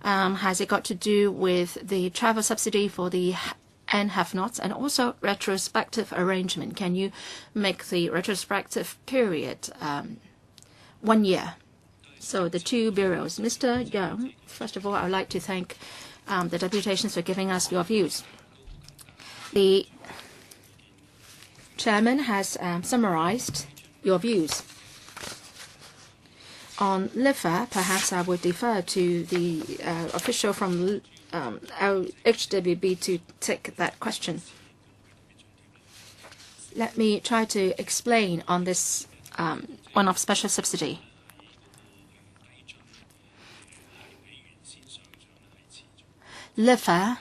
Has it got to do with the travel subsidy for the and have-nots, and also retrospective arrangement? Can you make the retrospective period 1 year? So the 2 bureaus. Mr. Young, first of all, I would like to thank the deputations for giving us your views. The chairman has summarized your views. On LEVA, perhaps I would defer to the official from HWB to take that question. Let me try to explain on this one-off special subsidy. LEVA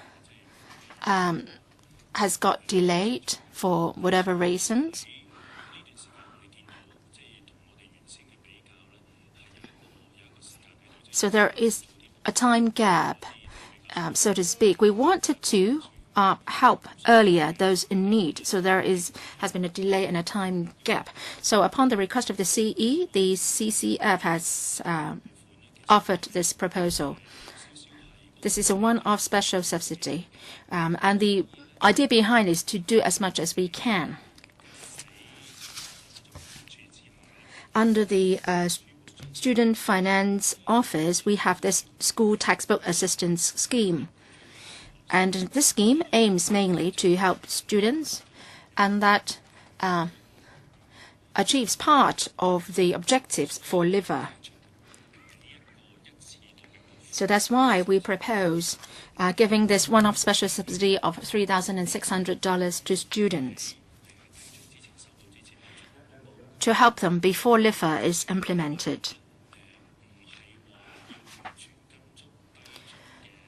has got delayed for whatever reasons. So there is a time gap, so to speak. We wanted to help earlier those in need. So there has been a delay and a time gap. So upon the request of the CE, the CCF has offered this proposal. This is a one-off special subsidy. And the idea behind is to do as much as we can. Under the Student Finance Office, we have this school textbook assistance scheme. And this scheme aims mainly to help students, and that achieves part of the objectives for LEVA. So that's why we propose giving this one-off special subsidy of $3,600 to students to help them before LEVA is implemented.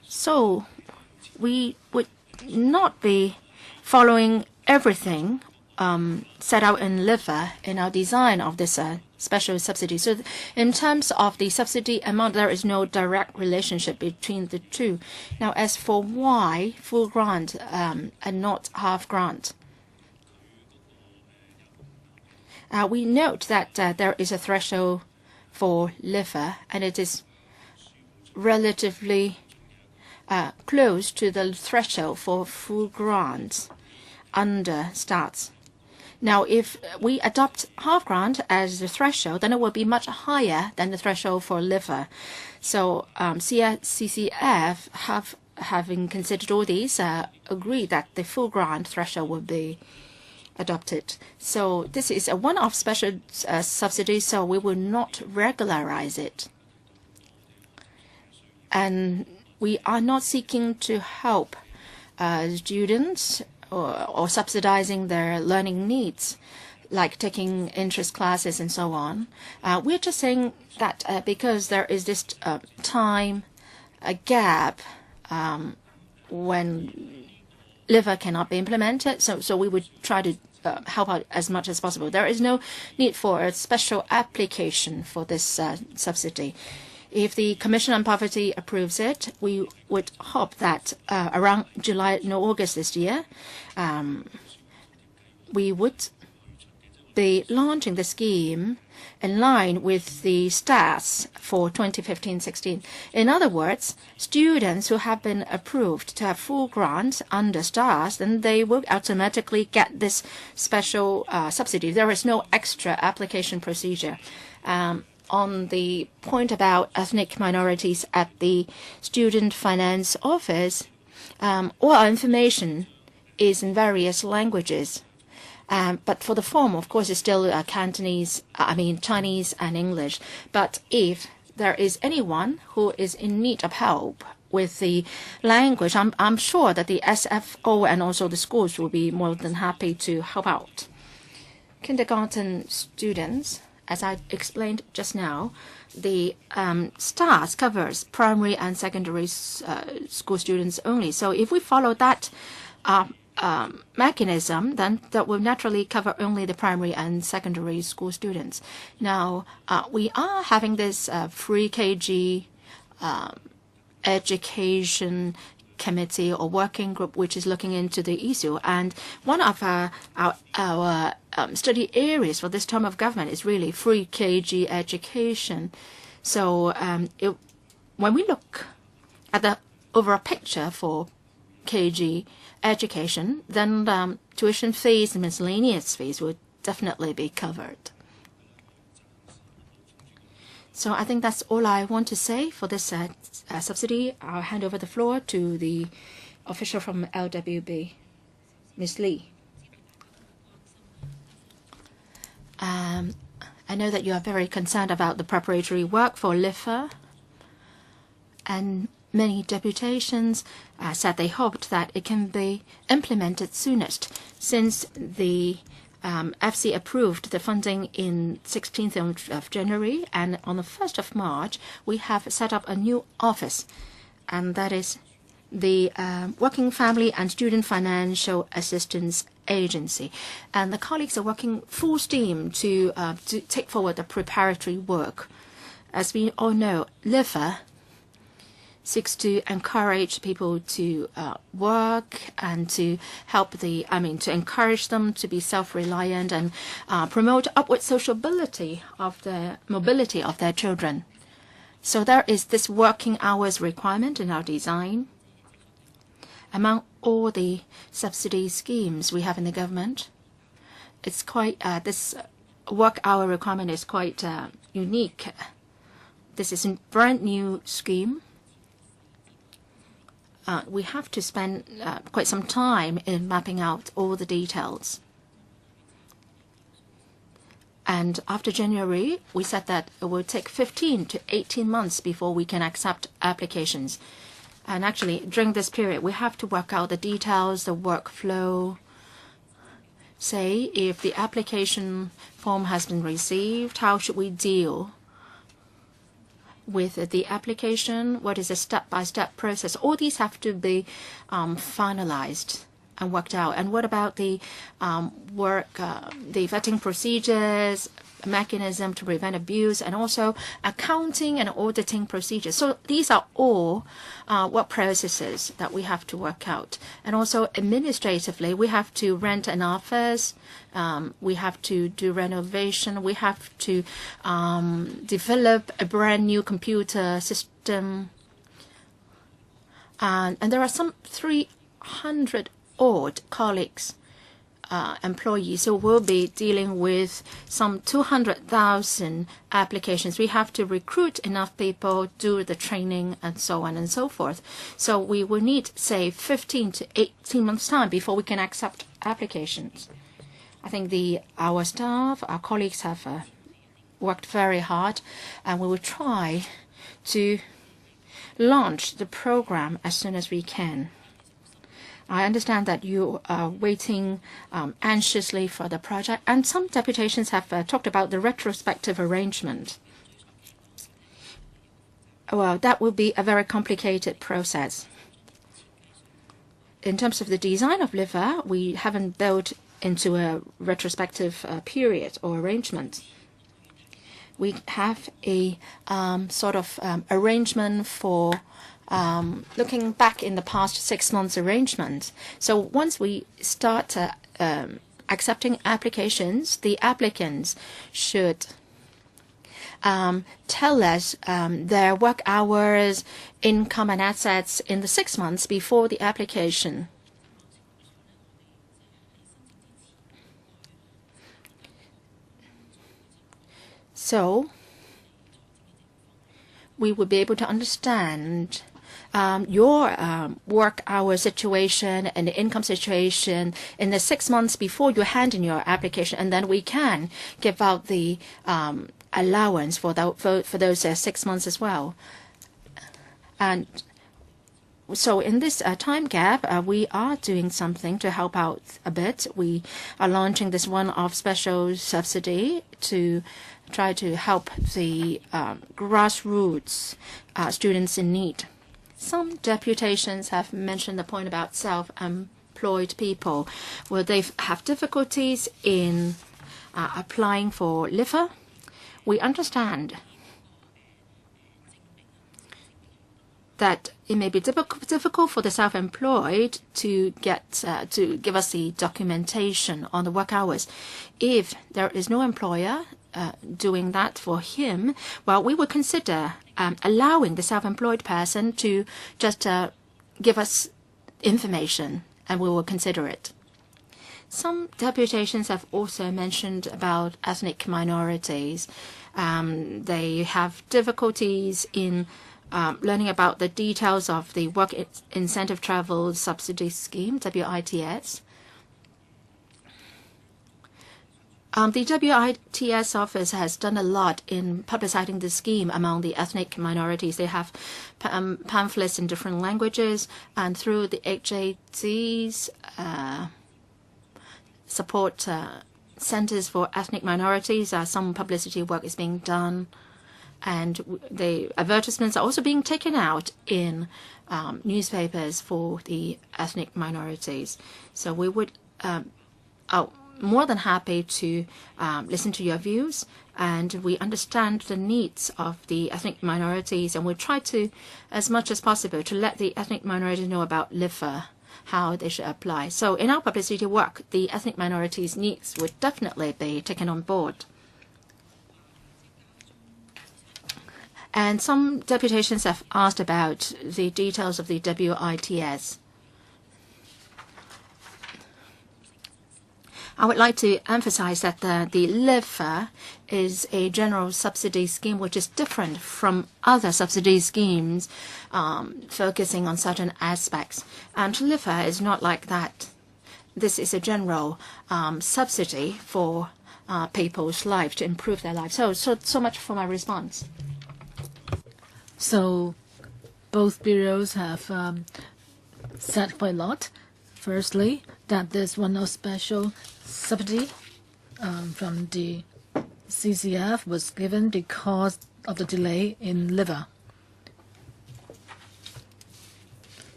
So we would not be following everything set out in LEVA in our design of this special subsidy. So in terms of the subsidy amount, there is no direct relationship between the two. Now, as for why full grant and not half grant, we note that there is a threshold for LEVA, and it is relatively close to the threshold for full grants under STARS. Now, if we adopt half grant as the threshold, then it will be much higher than the threshold for LEVA. So CCF, having considered all these, agreed that the full grant threshold will be adopted. So this is a one-off special subsidy, so we will not regularize it. And we are not seeking to help students or subsidizing their learning needs, like taking interest classes and so on. We're just saying that because there is this time gap when LEVA cannot be implemented, so we would try to help out as much as possible. There is no need for a special application for this subsidy. If the Commission on Poverty approves it, we would hope that around July, August this year, we would be launching the scheme in line with the stats for 2015-16. In other words, students who have been approved to have full grants under STARS, then they will automatically get this special subsidy. There is no extra application procedure. On the point about ethnic minorities at the Student Finance Office, all our information is in various languages. But for the form, of course, it's still Chinese and English. But if there is anyone who is in need of help with the language, I'm sure that the SFO and also the schools will be more than happy to help out. Kindergarten students, as I explained just now, the STARS covers primary and secondary school students only. So if we follow that mechanism, then that will naturally cover only the primary and secondary school students. Now, we are having this free KG education committee or working group which is looking into the issue, and one of our study areas for this term of government is really free KG education. So when we look at the overall picture for KG education, then tuition fees and miscellaneous fees would definitely be covered. So I think that's all I want to say for this subsidy. I'll hand over the floor to the official from LWB, Ms. Lee. I know that you are very concerned about the preparatory work for LEVA, and many deputations said they hoped that it can be implemented soonest, since the FC approved the funding in 16th of January, and on the 1st of March, we have set up a new office, and that is the Working Family and Student Financial Assistance Agency. And the colleagues are working full steam to take forward the preparatory work. As we all know, LIFA seeks to encourage people to work and to to encourage them to be self-reliant and promote upward social mobility of their children. So there is this working hours requirement in our design. Among all the subsidy schemes we have in the government, it's quite this work hour requirement is quite unique. This is a brand new scheme. We have to spend quite some time in mapping out all the details. And after January, we said that it will take 15 to 18 months before we can accept applications. And actually, during this period, we have to work out the details, the workflow. Say, if the application form has been received, how should we deal with the application? What is a step-by-step process? All these have to be finalized and worked out. And what about the the vetting procedures, mechanism to prevent abuse, and also accounting and auditing procedures? So these are all work processes that we have to work out. And also administratively, we have to rent an office, we have to do renovation, we have to develop a brand new computer system. And there are some 300 odd colleagues, employees who will be dealing with some 200,000 applications. We have to recruit enough people, do the training, and so on and so forth. So we will need, say, 15 to 18 months' time before we can accept applications. I think our staff, our colleagues have worked very hard, and we will try to launch the program as soon as we can. I understand that you are waiting anxiously for the project, and some deputations have talked about the retrospective arrangement. Well, that will be a very complicated process. In terms of the design of LIFA, we haven't built into a retrospective period or arrangement. We have a sort of arrangement for looking back in the past 6 months arrangement. So once we start accepting applications, the applicants should tell us their work hours, income and assets in the 6 months before the application. So we would be able to understand your work hour situation and the income situation in the 6 months before you hand in your application, and then we can give out the allowance for those 6 months as well. And so in this time gap, we are doing something to help out a bit. We are launching this one-off special subsidy to try to help the grassroots students in need. Some deputations have mentioned the point about self-employed people. Will they have difficulties in applying for LIFA? We understand that it may be difficult for the self-employed to give us the documentation on the work hours. If there is no employer doing that for him, well, we would consider allowing the self-employed person to just give us information, and we will consider it. Some deputations have also mentioned about ethnic minorities. They have difficulties in learning about the details of the Work Incentive Travel Subsidy Scheme, WITS. The WITS office has done a lot in publicizing the scheme among the ethnic minorities. They have pamphlets in different languages, and through the HAT's support centers for ethnic minorities, some publicity work is being done. And the advertisements are also being taken out in newspapers for the ethnic minorities. So we would more than happy to listen to your views, and we understand the needs of the ethnic minorities, and we try to, as much as possible, to let the ethnic minorities know about LIFA, how they should apply. So in our publicity work, the ethnic minorities' needs would definitely be taken on board. And some deputations have asked about the details of the WITS. I would like to emphasize that the LIFA is a general subsidy scheme which is different from other subsidy schemes focusing on certain aspects. And LIFA is not like that. This is a general subsidy for people's life to improve their lives. So much for my response. So both bureaus have said quite a lot. Firstly, that there's one-off special subsidy from the CCF was given because of the delay in liver.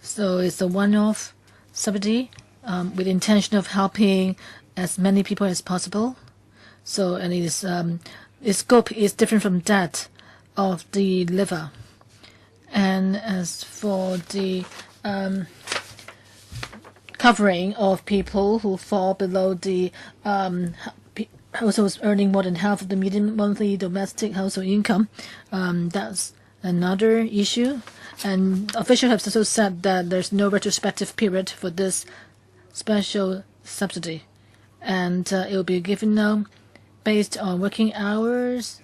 So it's a one-off subsidy with the intention of helping as many people as possible. So, and its scope is different from that of the liver. And as for the covering of people who fall below the households earning more than half of the median monthly domestic household income, that's another issue. And officials have also said that there's no retrospective period for this special subsidy, and it will be given now based on working hours.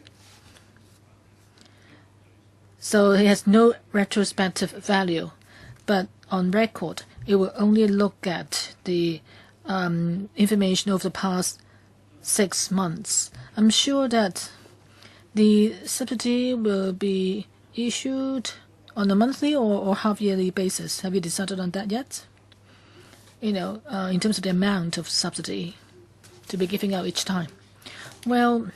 So it has no retrospective value, but on record, it will only look at the information over the past 6 months. I'm sure that the subsidy will be issued on a monthly or half-yearly basis. Have you decided on that yet? In terms of the amount of subsidy to be giving out each time. Well,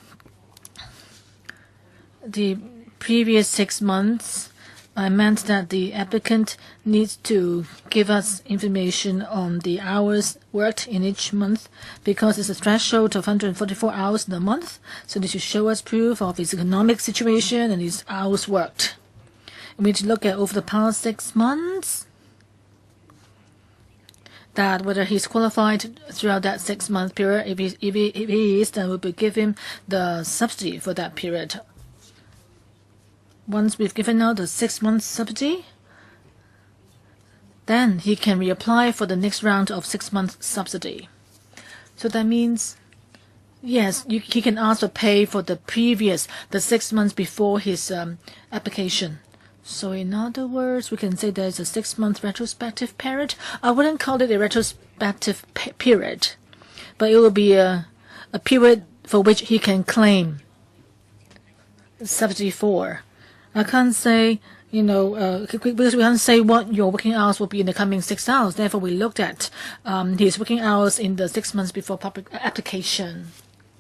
the previous 6 months, I meant that the applicant needs to give us information on the hours worked in each month, because it's a threshold of 144 hours in a month. So they should show us proof of his economic situation and his hours worked. We need to look at over the past 6 months that whether he's qualified throughout that 6-month period. If he is, then we'll give him the subsidy for that period. Once we've given out the 6-month subsidy, then he can reapply for the next round of 6-month subsidy. So that means, yes, he can ask for pay for the 6 months before his application. So in other words, we can say there's a 6-month retrospective period. I wouldn't call it a retrospective period, but it will be a period for which he can claim subsidy for. I can't say, because we can't say what your working hours will be in the coming 6 hours. Therefore, we looked at his working hours in the 6 months before public application.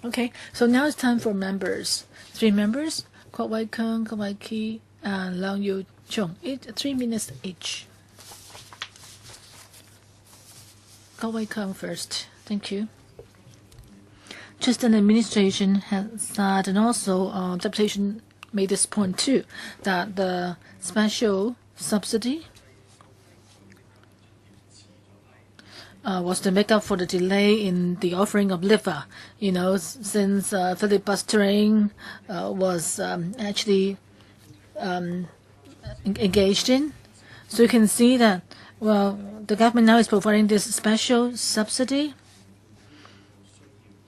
Okay, so now it's time for members. 3 members, Kwok Wai Keung, Kwok Wai Ki, and Leung Yu Chung. 3 minutes each. Kwok Wai Keung first. Thank you. Just an administration has said, and also Deputation made this point too, that the special subsidy was to make up for the delay in the offering of liver. Since filibustering was actually engaged in. So you can see that, well, the government now is providing this special subsidy.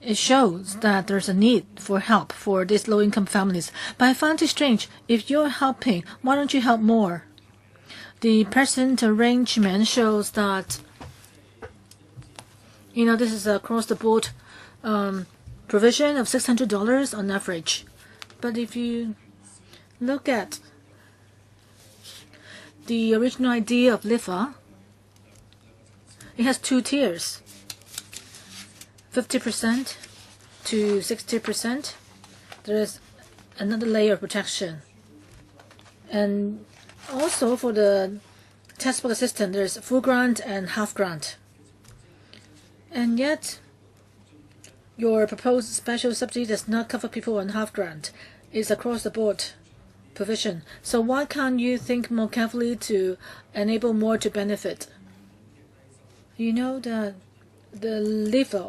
It shows that there's a need for help for these low-income families. But I find it strange. If you're helping, why don't you help more? The present arrangement shows that, this is across-the-board provision of $600 on average. But if you look at the original idea of LIFA, it has 2 tiers. 50% to 60%, there is another layer of protection. And also for the textbook assistant, there's full grant and half grant. And yet, your proposed special subsidy does not cover people on half grant. It's across the board provision. So why can't you think more carefully to enable more to benefit? You know that the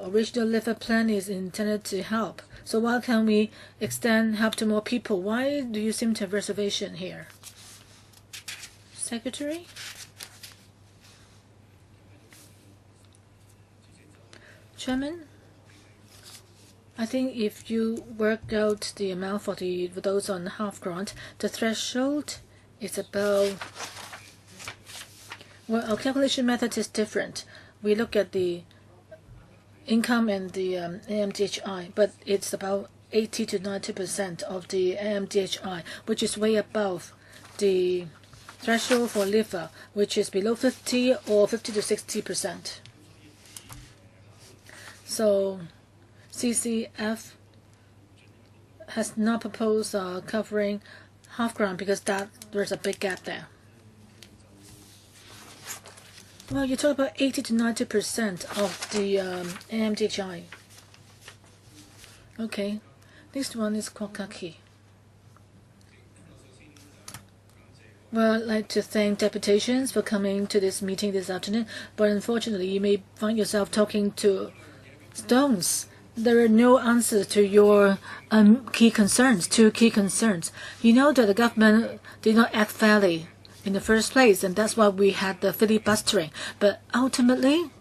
original LEVA plan is intended to help. So why can't we extend help to more people? Why do you seem to have reservation here? Secretary? Chairman? I think if you work out the amount for those on half grant, the threshold is about, well, our calculation method is different. We look at the income and the AMDHI, but it's about 80 to 90% of the AMDHI, which is way above the threshold for LEVA, which is below 50 or 50 to 60%. So CCF has not proposed covering half grant because there's a big gap there. Well, you talk about 80 to 90% of the AMDHI. Okay, this one is Kokaki. Well, I'd like to thank Deputations for coming to this meeting this afternoon, but unfortunately you may find yourself talking to stones. There are no answers to your two key concerns. You know that the government did not act fairly in the first place, and that's why we had the filibustering. But ultimately,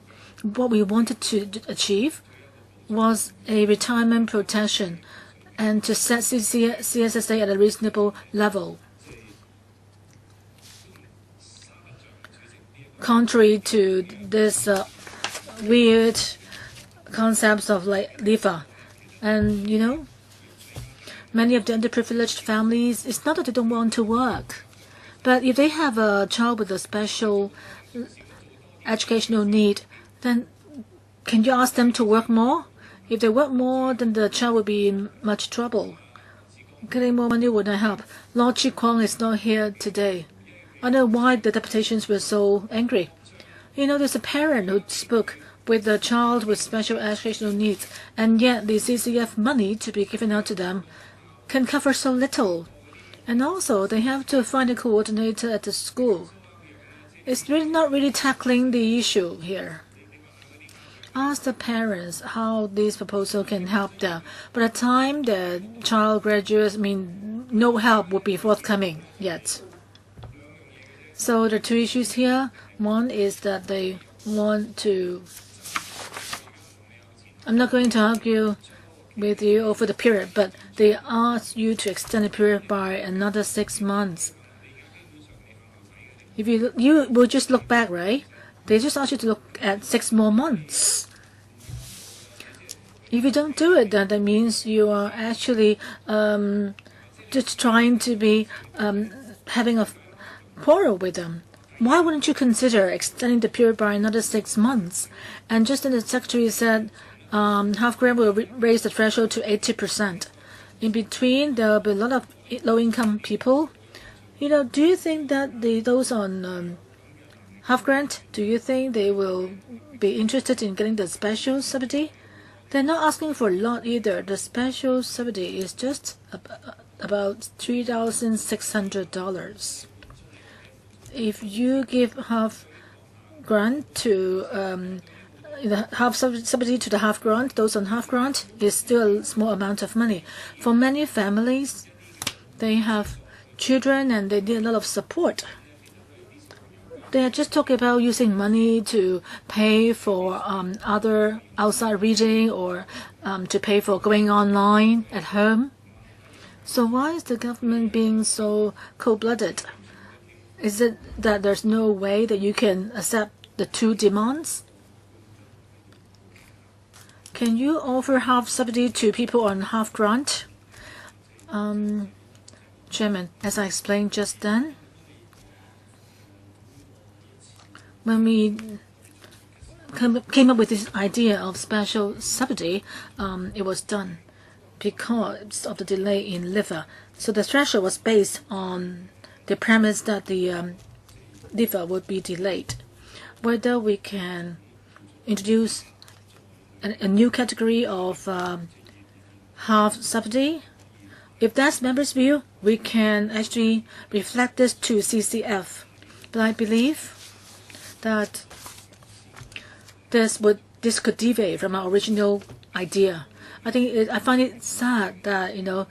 what we wanted to achieve was a retirement protection and to set CSSA at a reasonable level. Contrary to this weird concepts of like LEVA, and you know, many of the underprivileged families, it's not that they don't want to work, but if they have a child with a special educational need, then can you ask them to work more? If they work more, then the child will be in much trouble. Getting more money would not help. Lord Chi Kwong is not here today. I don't know why the deputations were so angry. You know, there's a parent who spoke with a child with special educational needs, and yet the CCF money to be given out to them can cover so little. And also, they have to find a coordinator at the school. It's really not really tackling the issue here. Ask the parents how this proposal can help them. By the time the child graduates, no help will be forthcoming yet. So there are two issues here. One is that they want to, I'm not going to argue with you over the period, but they ask you to extend the period by another 6 months. If you will just look back, right? They just ask you to look at 6 more months. If you don't do it, then that means you are actually just trying to be having a quarrel with them. Why wouldn't you consider extending the period by another 6 months? And just as the Secretary said, half grant will raise the threshold to 80%. In between, there will be a lot of low-income people. You know, do you think that those on half grant, do you think they will be interested in getting the special subsidy? They're not asking for a lot either. The special subsidy is just about $3,600. If you give half grant to half subsidy to the half grant, those on half grant is still a small amount of money. For many families, they have children and they need a lot of support. They are just talking about using money to pay for other outside reading or to pay for going online at home. So why is the government being so cold-blooded? Is it that there's no way that you can accept the two demands? Can you offer half subsidy to people on half grant? Chairman, as I explained just then, when we came up with this idea of special subsidy, it was done because of the delay in LEVA. So the threshold was based on the premise that the LEVA would be delayed. Whether we can introduce a new category of half subsidy. If that's members' view, we can actually reflect this to CCF. But I believe that this could deviate from our original idea. I find it sad that the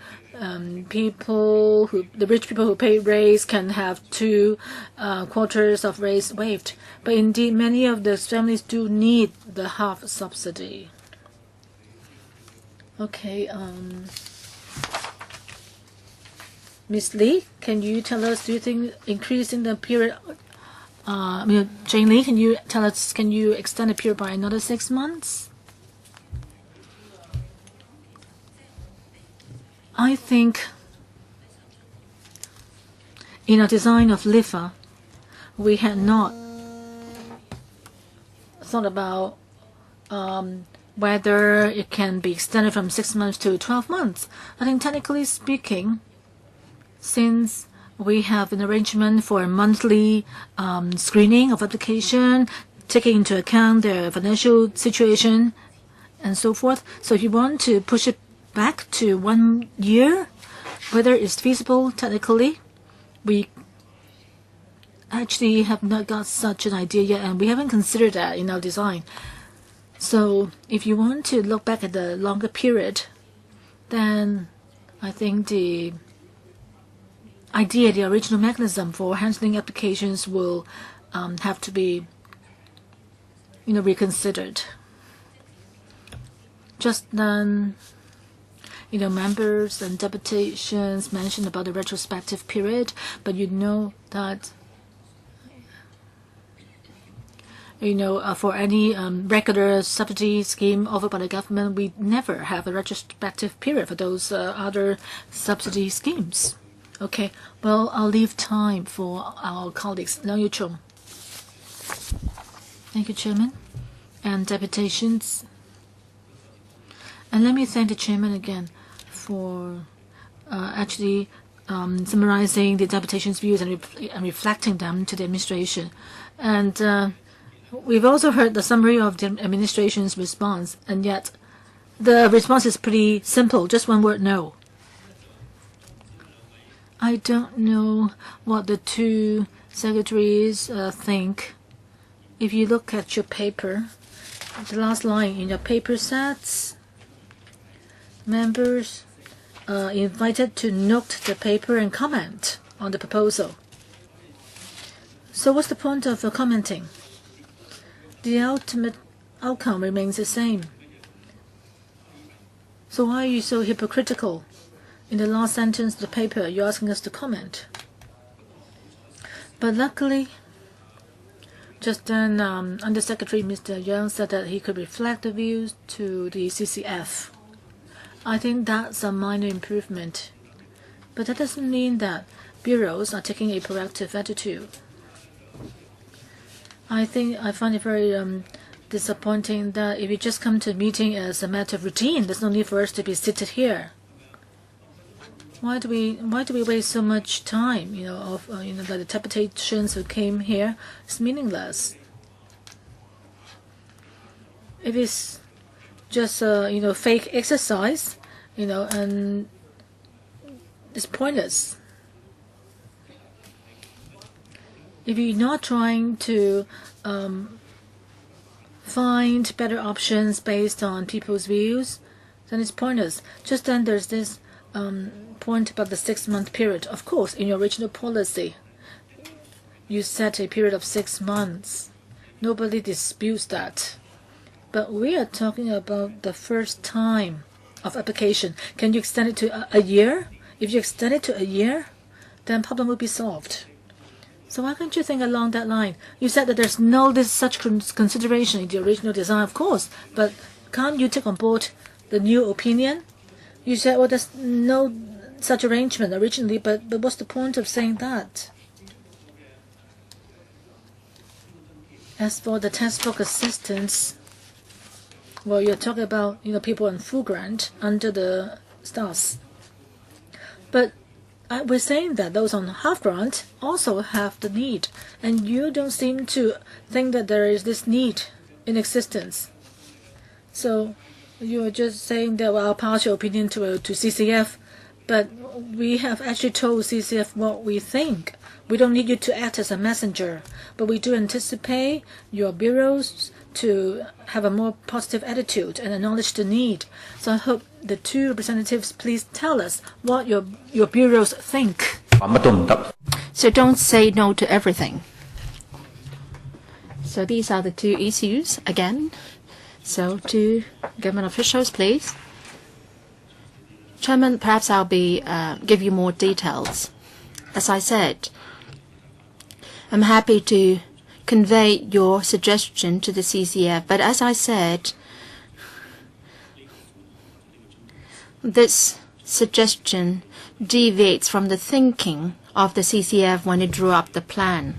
rich people who pay raise can have 2 quarters of raise waived. But indeed, many of the families do need the half subsidy. Okay. Ms. Lee, can you tell us, do you think increasing the period, Jane Lee, can you tell us, can you extend the period by another 6 months? I think in our design of LIFA, we had not thought about whether it can be extended from 6 months to 12 months. I think technically speaking, since we have an arrangement for a monthly screening of application, taking into account their financial situation and so forth. So if you want to push it back to 1 year, whether it's feasible technically, we actually have not got such an idea yet, and we haven't considered that in our design. So if you want to look back at the longer period, then I think the idea, the original mechanism for handling applications will have to be reconsidered. Just then, members and deputations mentioned about the retrospective period, but that for any regular subsidy scheme offered by the government, we never have a retrospective period for those other subsidy schemes. Okay, well, I'll leave time for our colleagues. Liang Yu-chung. Thank you, Chairman, and deputations. And let me thank the Chairman again for actually summarizing the deputation's views and reflecting them to the administration. And we've also heard the summary of the administration's response, and yet the response is pretty simple, just one word, no. I don't know what the 2 secretaries think. If you look at your paper, the last line in your paper sets, members invited to note the paper and comment on the proposal. So what's the point of commenting? The ultimate outcome remains the same. So why are you so hypocritical? In the last sentence of the paper, you're asking us to comment. But luckily, just then, Undersecretary Mr. Yang said that he could reflect the views to the CCF. I think that's a minor improvement. But that doesn't mean that bureaus are taking a proactive attitude. I find it very disappointing that if you just come to a meeting as a matter of routine, there's no need for us to be seated here. Why do we waste so much time? Like the deputations who came here, it's meaningless. If it's just a fake exercise, and it's pointless. If you're not trying to find better options based on people's views, then it's pointless. Just then there's this point about the 6-month period. Of course, in your original policy, you set a period of 6 months. Nobody disputes that. But we are talking about the first time of application. Can you extend it to a year? If you extend it to a year, then problem will be solved. So why can't you think along that line? You said that there's no such consideration in the original design, of course, but can't you take on board the new opinion? You said, well, there's no such arrangement originally, but what's the point of saying that? As for the textbook assistance, well, you're talking about people on full grant under the stars. But we're saying that those on half grant also have the need, and you don't seem to think that there is this need in existence. So you are just saying that our partial opinion to CCF, but we have actually told CCF what we think. We don't need you to act as a messenger, but we do anticipate your bureaus to have a more positive attitude and acknowledge the need. So I hope the two representatives please tell us what your bureaus think. So don't say no to everything. So these are the two issues again. So two government officials, please. Chairman, perhaps I'll give you more details. As I said, I'm happy to convey your suggestion to the CCF, but as I said, this suggestion deviates from the thinking of the CCF when it drew up the plan.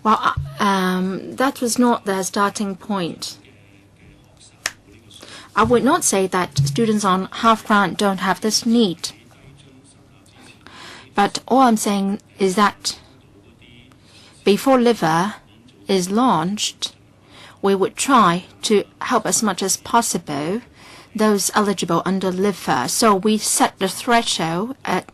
Well, that was not their starting point. I would not say that students on half grant don't have this need. But all I'm saying is that before LEVA is launched, we would try to help as much as possible those eligible under LEVA. So we set the threshold at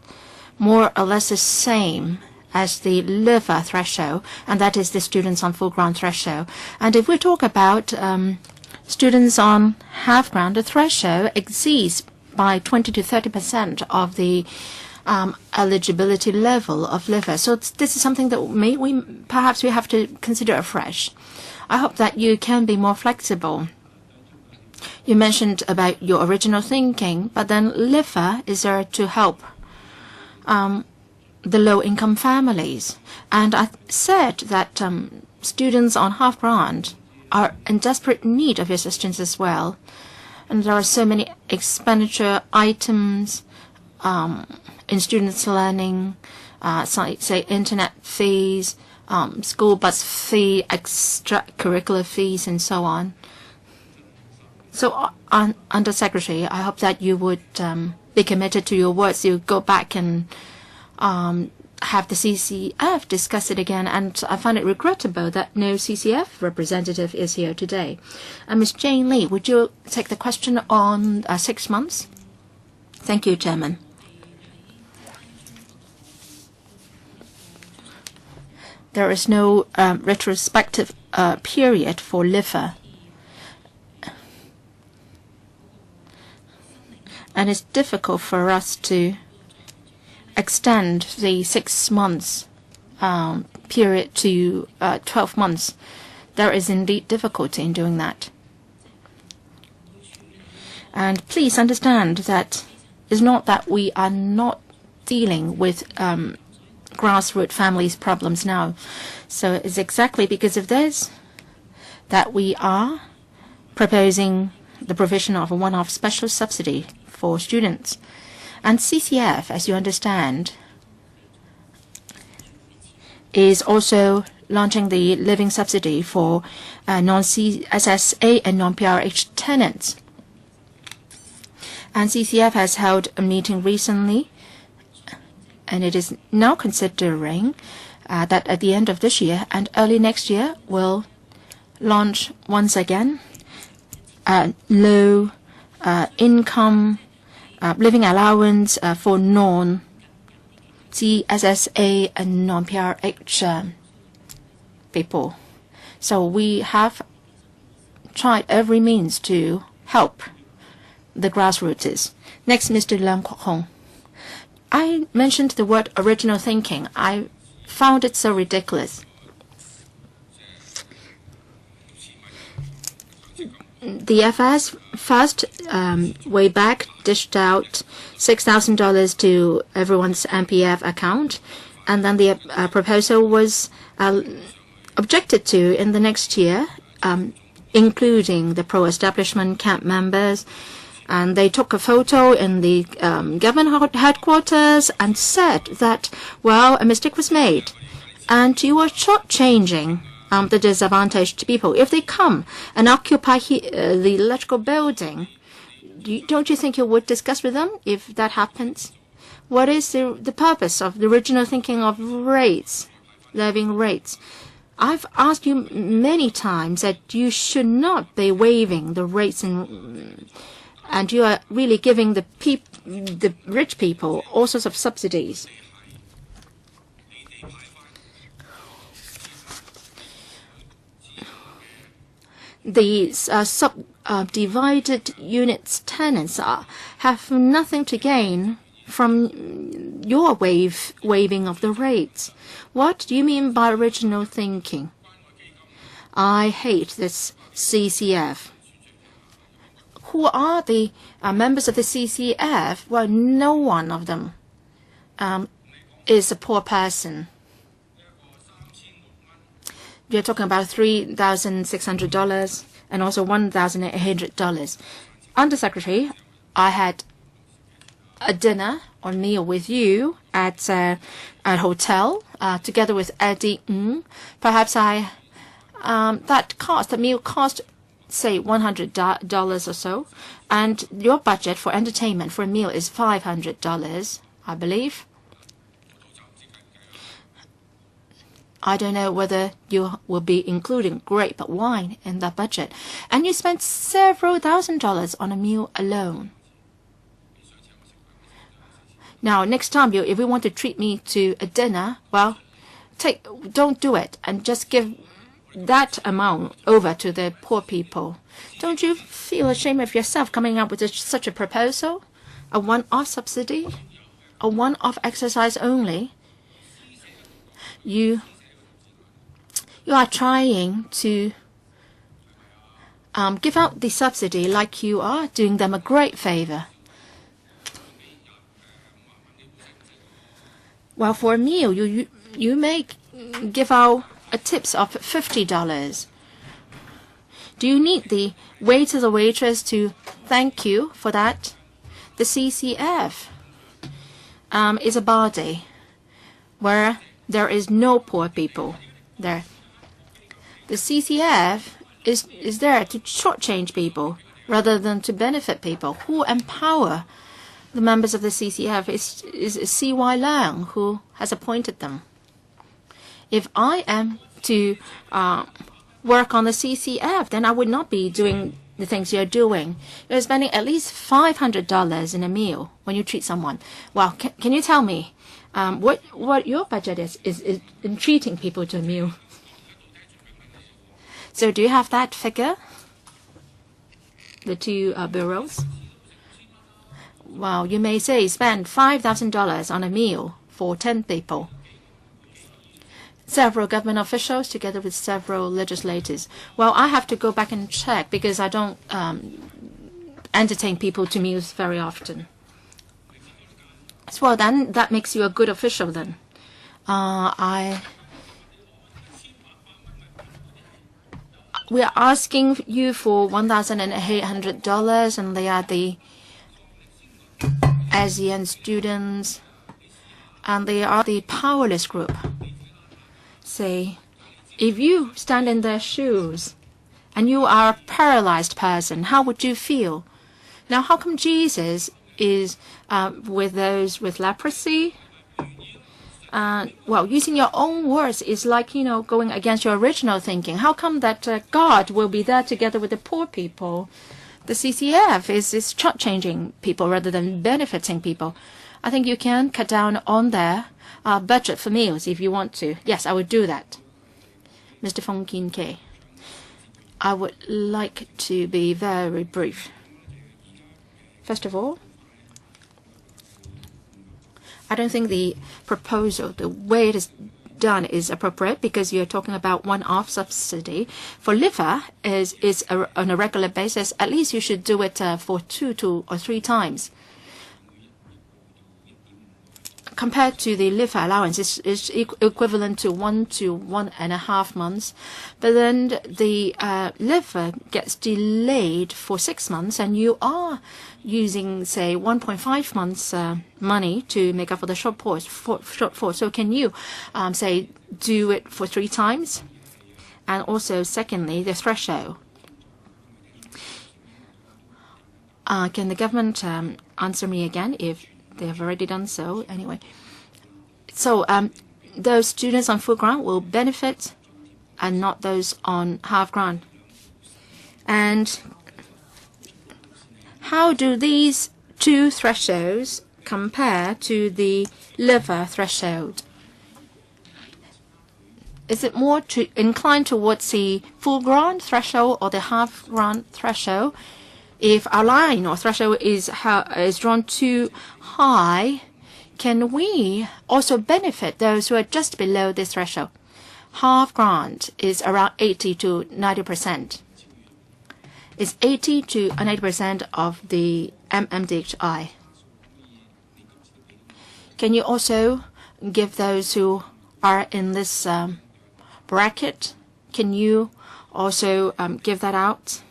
more or less the same as the LEVA threshold, and that is the students on full grant threshold. And if we talk about students on half grant, the threshold exceeds by 20 to 30% of the eligibility level of LEVA. So this is something that perhaps we have to consider afresh. I hope that you can be more flexible. You mentioned about your original thinking, but then LEVA is there to help the low-income families. And I said that students on half grant are in desperate need of assistance as well. And there are so many expenditure items in students' learning, say internet fees, school bus fee, extracurricular fees, and so on. So, Under Secretary, I hope that you would be committed to your words. You go back and have the CCF discuss it again, and I find it regrettable that no CCF representative is here today. Ms. Jane Lee, would you take the question on 6 months? Thank you, Chairman. There is no retrospective period for LEVA. And it's difficult for us to extend the 6 months period to 12 months. There is indeed difficulty in doing that. And please understand that it's not that we are not dealing with grassroots families' problems now. So it's exactly because of this that we are proposing the provision of a one-off special subsidy for students. And CCF, as you understand, is also launching the living subsidy for non-CSSA and non-PRH tenants. And CCF has held a meeting recently, and it is now considering that at the end of this year and early next year will launch once again low-income living allowance for non-CSSA and non-PRH people. So we have tried every means to help the grassroots. Next, Mr. Leung Kwok Hong. I mentioned the word original thinking. I found it so ridiculous. The FS first, way back, dished out $6,000 to everyone's MPF account, and then the proposal was objected to in the next year, including the pro-establishment camp members. And they took a photo in the government headquarters and said that, well, a mistake was made, and you are shortchanging the disadvantaged people. If they come and occupy the electrical building, don't you think you would discuss with them if that happens? What is the purpose of the original thinking of rates, living rates? I've asked you many times that you should not be waiving the rates, and you are really giving the rich people all sorts of subsidies. These subdivided units tenants have nothing to gain from your waiving of the rates. What do you mean by original thinking? I hate this CCF. Who are the members of the CCF? Well, no one of them is a poor person. You're talking about $3,600 and also $1,800. Undersecretary, I had a dinner or meal with you at a hotel together with Eddie Ng. Perhaps the meal cost, say, $100 or so, and your budget for entertainment for a meal is $500, I believe. I don't know whether you will be including grape wine in that budget. And you spent several $1,000s on a meal alone. Now, next time, if you want to treat me to a dinner, well, don't do it and just give that amount over to the poor people. Don't you feel ashamed of yourself coming up with such a proposal? A one-off subsidy? A one-off exercise only? You are trying to give out the subsidy like you are doing them a great favor. Well, for a meal, you may give out a tips of $50. Do you need the waiters or waitress to thank you for that? The CCF is a body where there is no poor people there. The CCF is there to shortchange people rather than to benefit people. Who empower the members of the CCF is CY Leung, who has appointed them. If I am to work on the CCF, then I would not be doing the things you're doing. You're spending at least $500 in a meal when you treat someone. Well, can you tell me what your budget is in treating people to a meal? So do you have that figure? The two bureaus? Well, you may say spend $5,000 on a meal for 10 people. Several government officials together with several legislators. Well, I have to go back and check because I don't entertain people to meals very often. Well, then that makes you a good official then. We are asking you for $1,800, and they are the ASEAN students, and they are the powerless group. Say, if you stand in their shoes and you are a paralyzed person, how would you feel? Now, how come Jesus is with those with leprosy? Well, using your own words is like, going against your original thinking. How come that God will be there together with the poor people? The CCF is shortchanging people rather than benefiting people. I think you can cut down on their budget for meals if you want to. Yes, I would do that. Mr. Fong Kin Kei, I would like to be very brief. First of all, I don't think the proposal, the way it is done, is appropriate because you're talking about one-off subsidy. For liver is on a regular basis. At least you should do it for 2 or 3 times. Compared to the liver allowance, it's equivalent to 1 to 1.5 months. But then the liver gets delayed for 6 months, and you are using, say, 1.5 months money to make up for the shortfall. So can you, say, do it for 3 times? And also, secondly, the threshold. Can the government answer me again if they have already done so? Anyway, so those students on full grant will benefit and not those on half grant. And how do these two thresholds compare to the LEVA threshold? Is it more inclined towards the full grant threshold or the half grant threshold? If our line or threshold is drawn too high, can we also benefit those who are just below this threshold? Half grant is around 80 to 90%. It's 80 to 90% of the MMDHI. Can you also give those who are in this bracket? Can you also give that out?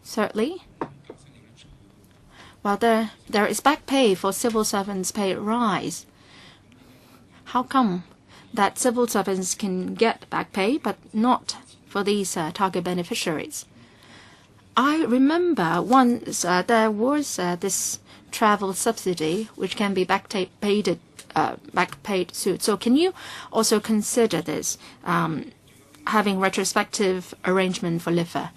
Thirdly, well, there is back pay for civil servants' pay rise. How come that civil servants can get back pay but not for these target beneficiaries? I remember once there was this travel subsidy which can be back paid soon. So can you also consider this, having retrospective arrangement for LIFA?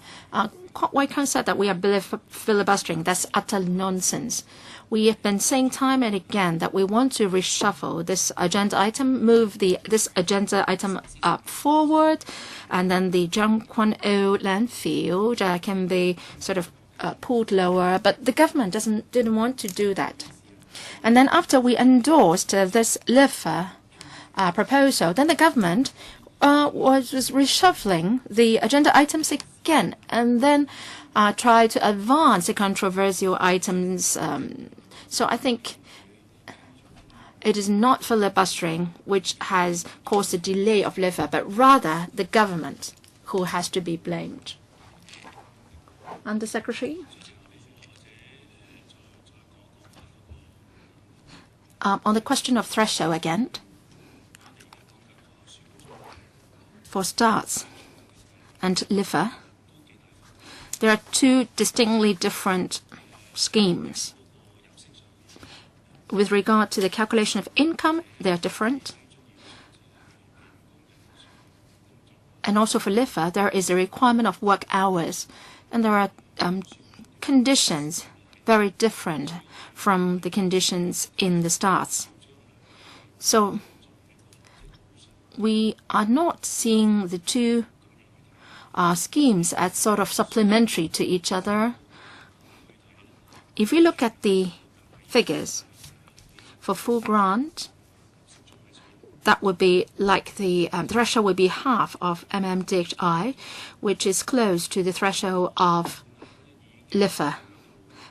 Why can't say that we are filibustering? That's utter nonsense. We have been saying time and again that we want to reshuffle this agenda item, move this agenda item up forward, and then the Zhang Quan-o landfill can be sort of pulled lower. But the government didn't want to do that. And then after we endorsed this LIFA proposal, then the government was reshuffling the agenda items again, and then try to advance the controversial items. So I think it is not filibustering which has caused the delay of LIFA, but rather the government who has to be blamed. Under Secretary? On the question of threshold again, for starts and LIFA, there are two distinctly different schemes. With regard to the calculation of income, they are different. And also for LIFA, there is a requirement of work hours, and there are conditions very different from the conditions in the starts. So we are not seeing the two schemes as sort of supplementary to each other. If we look at the figures for full grant, that would be like the threshold would be half of MMDHI, which is close to the threshold of LIFA.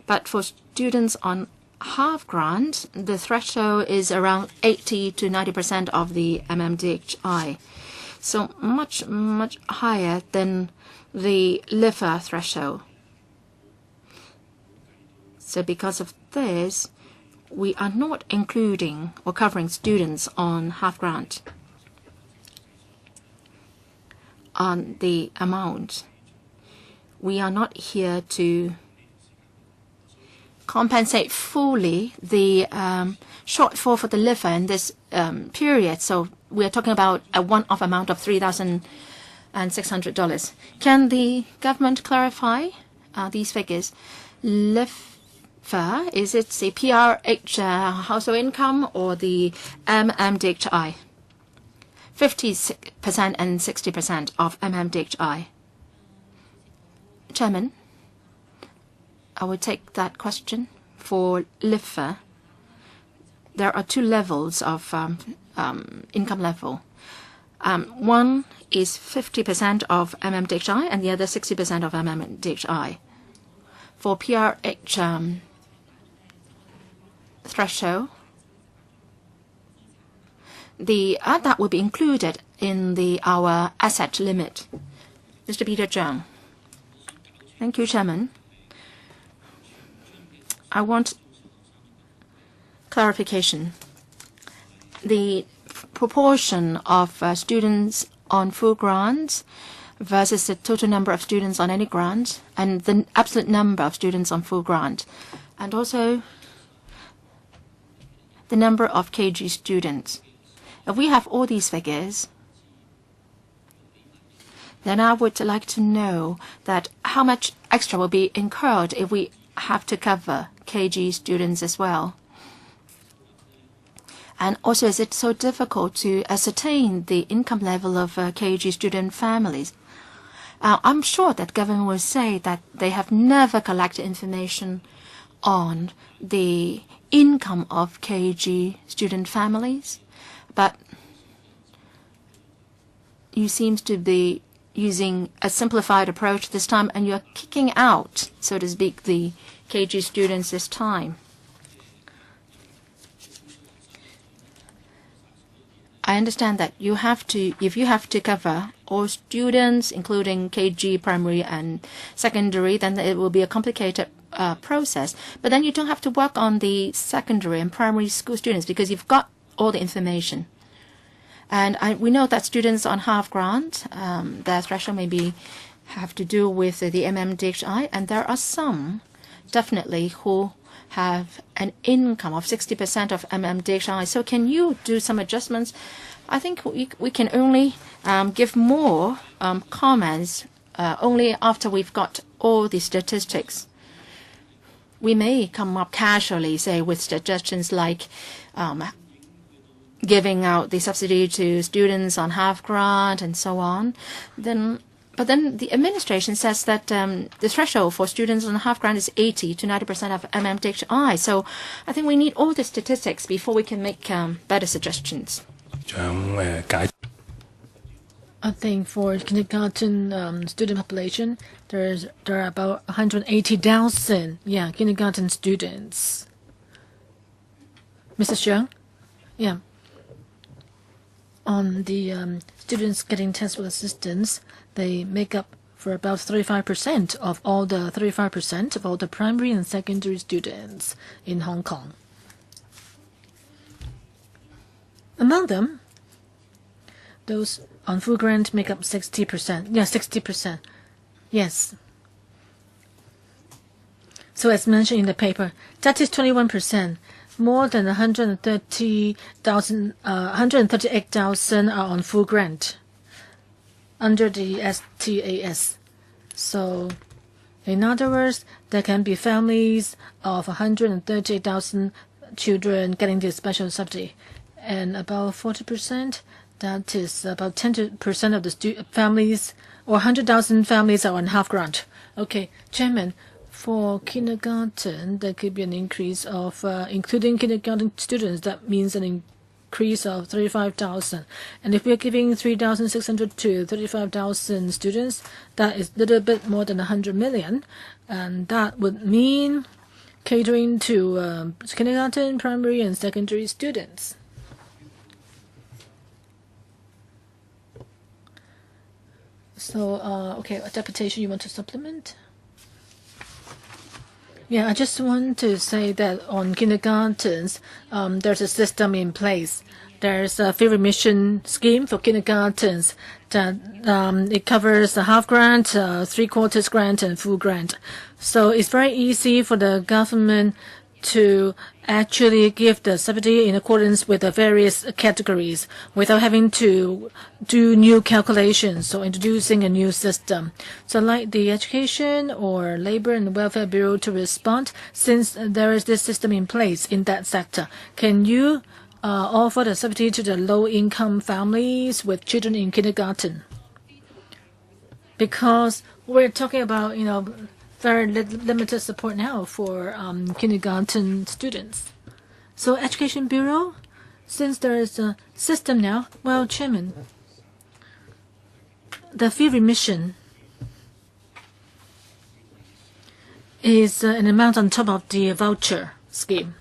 But for students on half grant, the threshold is around 80 to 90% of the MMDHI. So much, much higher than the LIFA threshold. So because of this, we are not including or covering students on half grant on the amount. We are not here to compensate fully the shortfall for the LIFA in this period. So we are talking about a one-off amount of $3,600. Can the government clarify these figures? LIFA, is it the PRH household income or the MMDHI? 50% and 60% of MMDHI. Chairman, I will take that question. For LIFA, there are two levels of income level. One is 50% of MMDHI and the other 60% of MMDHI. For PRH threshold, that will be included in our asset limit. Mr. Peter Zhang. Thank you, Chairman. I want clarification. The proportion of students on full grants versus the total number of students on any grant, and the absolute number of students on full grant, and also the number of KG students. If we have all these figures, then I would like to know that how much extra will be incurred if we have to cover KG students as well. And also, is it so difficult to ascertain the income level of KG student families? I'm sure that government will say that they have never collected information on the income of KG student families, but you seem to be using a simplified approach this time, and you're kicking out, so to speak, the KG students this time. I understand that if you have to cover all students, including KG, primary and secondary, then it will be a complicated process. But then you don't have to work on the secondary and primary school students because you've got all the information. And we know that students on half grant, their threshold maybe have to do with the MMDHI, and there are some definitely who have an income of 60% of MMDHI. So can you do some adjustments? I think we can only give more comments only after we've got all the statistics. We may come up casually, say, with suggestions like giving out the subsidy to students on half grant and so on. But then the administration says that the threshold for students on half grant is 80 to 90% of MMDHI. So I think we need all the statistics before we can make better suggestions. I think for kindergarten student population, there are about 180,000 kindergarten students. Mr. Xiang? Yeah. On the students getting textbook assistance, they make up for about 35% of all the primary and secondary students in Hong Kong. Among them, those on full grant make up 60%. Yeah, 60%. Yes. So as mentioned in the paper, that is 21%. More than 138,000 are on full grant under the STAS. So, in other words, there can be families of 138,000 children getting this special subsidy, and about 40%, that is about 10% of the families, or 100,000 families are on half grant. Okay, Chairman. For kindergarten, there could be an increase of, including kindergarten students, that means an increase of 35,000. And if we are giving 3,600 to 35,000 students, that is a little bit more than 100 million. And that would mean catering to kindergarten, primary, and secondary students. So, okay, a deputation, you want to supplement? Yeah, I just want to say that on kindergartens, there's a system in place. There's a fee remission scheme for kindergartens that it covers a half grant, 3/4 grant, and full grant. So it's very easy for the government to actually give the subsidy in accordance with the various categories without having to do new calculations or introducing a new system. So like the Education or Labor and Welfare Bureau to respond, since there is this system in place in that sector, can you offer the subsidy to the low-income families with children in kindergarten? Because we're talking about, very limited support now for kindergarten students. So Education Bureau, since there is a system now, well, Chairman, the fee remission is an amount on top of the voucher scheme.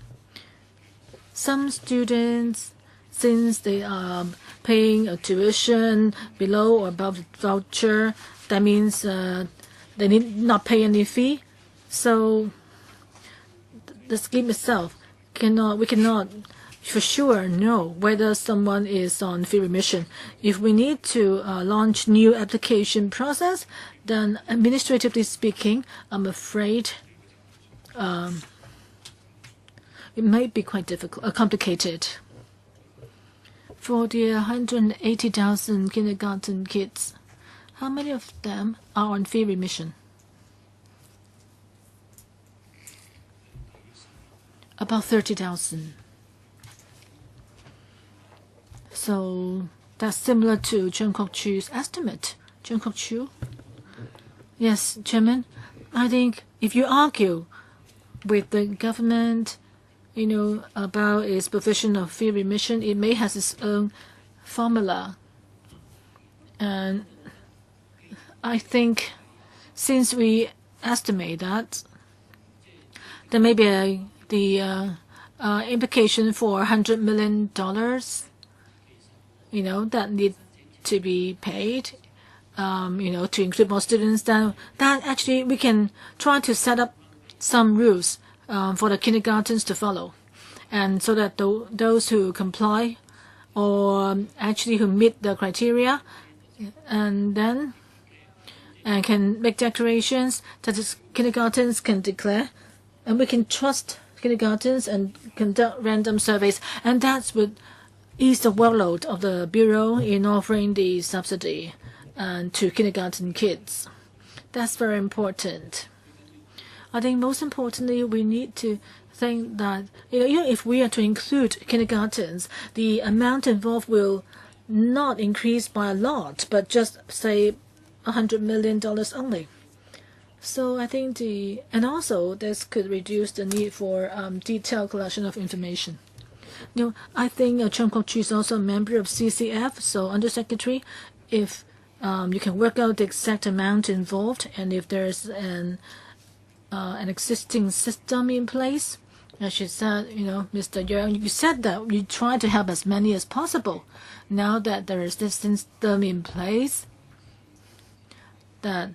Some students, since they are paying a tuition below or above the voucher, that means they need not pay any fee. So the scheme itself we cannot for sure know whether someone is on fee remission. If we need to launch new application process, then administratively speaking, I'm afraid it might be quite complicated. For the 180,000 kindergarten kids, How many of them are on fee remission? About 30,000. So that's similar to Cheung Kok-chu's estimate. Cheung Kok-chu? Yes, Chairman. I think if you argue with the government, about its provision of fee remission, it may have its own formula. And I think since we estimate that, there may be the implication for $100 million, that need to be paid, to include more students. Then that actually we can try to set up some rules for the kindergartens to follow, and so that those who comply or actually who meet the criteria and can make declarations that the kindergartens can declare, and we can trust kindergartens and conduct random surveys, and that would ease the workload of the Bureau in offering the subsidy to kindergarten kids. That's very important. I think most importantly, we need to think that even if we are to include kindergartens, the amount involved will not increase by a lot, but just say $100 million only. So I think and also this could reduce the need for detailed collection of information. I think Cheung Kok-chu is also a member of CCF, so Undersecretary, if you can work out the exact amount involved, and if there's an existing system in place, as you said, Mr. Yang, you said that you try to help as many as possible. Now that there is this system in place, if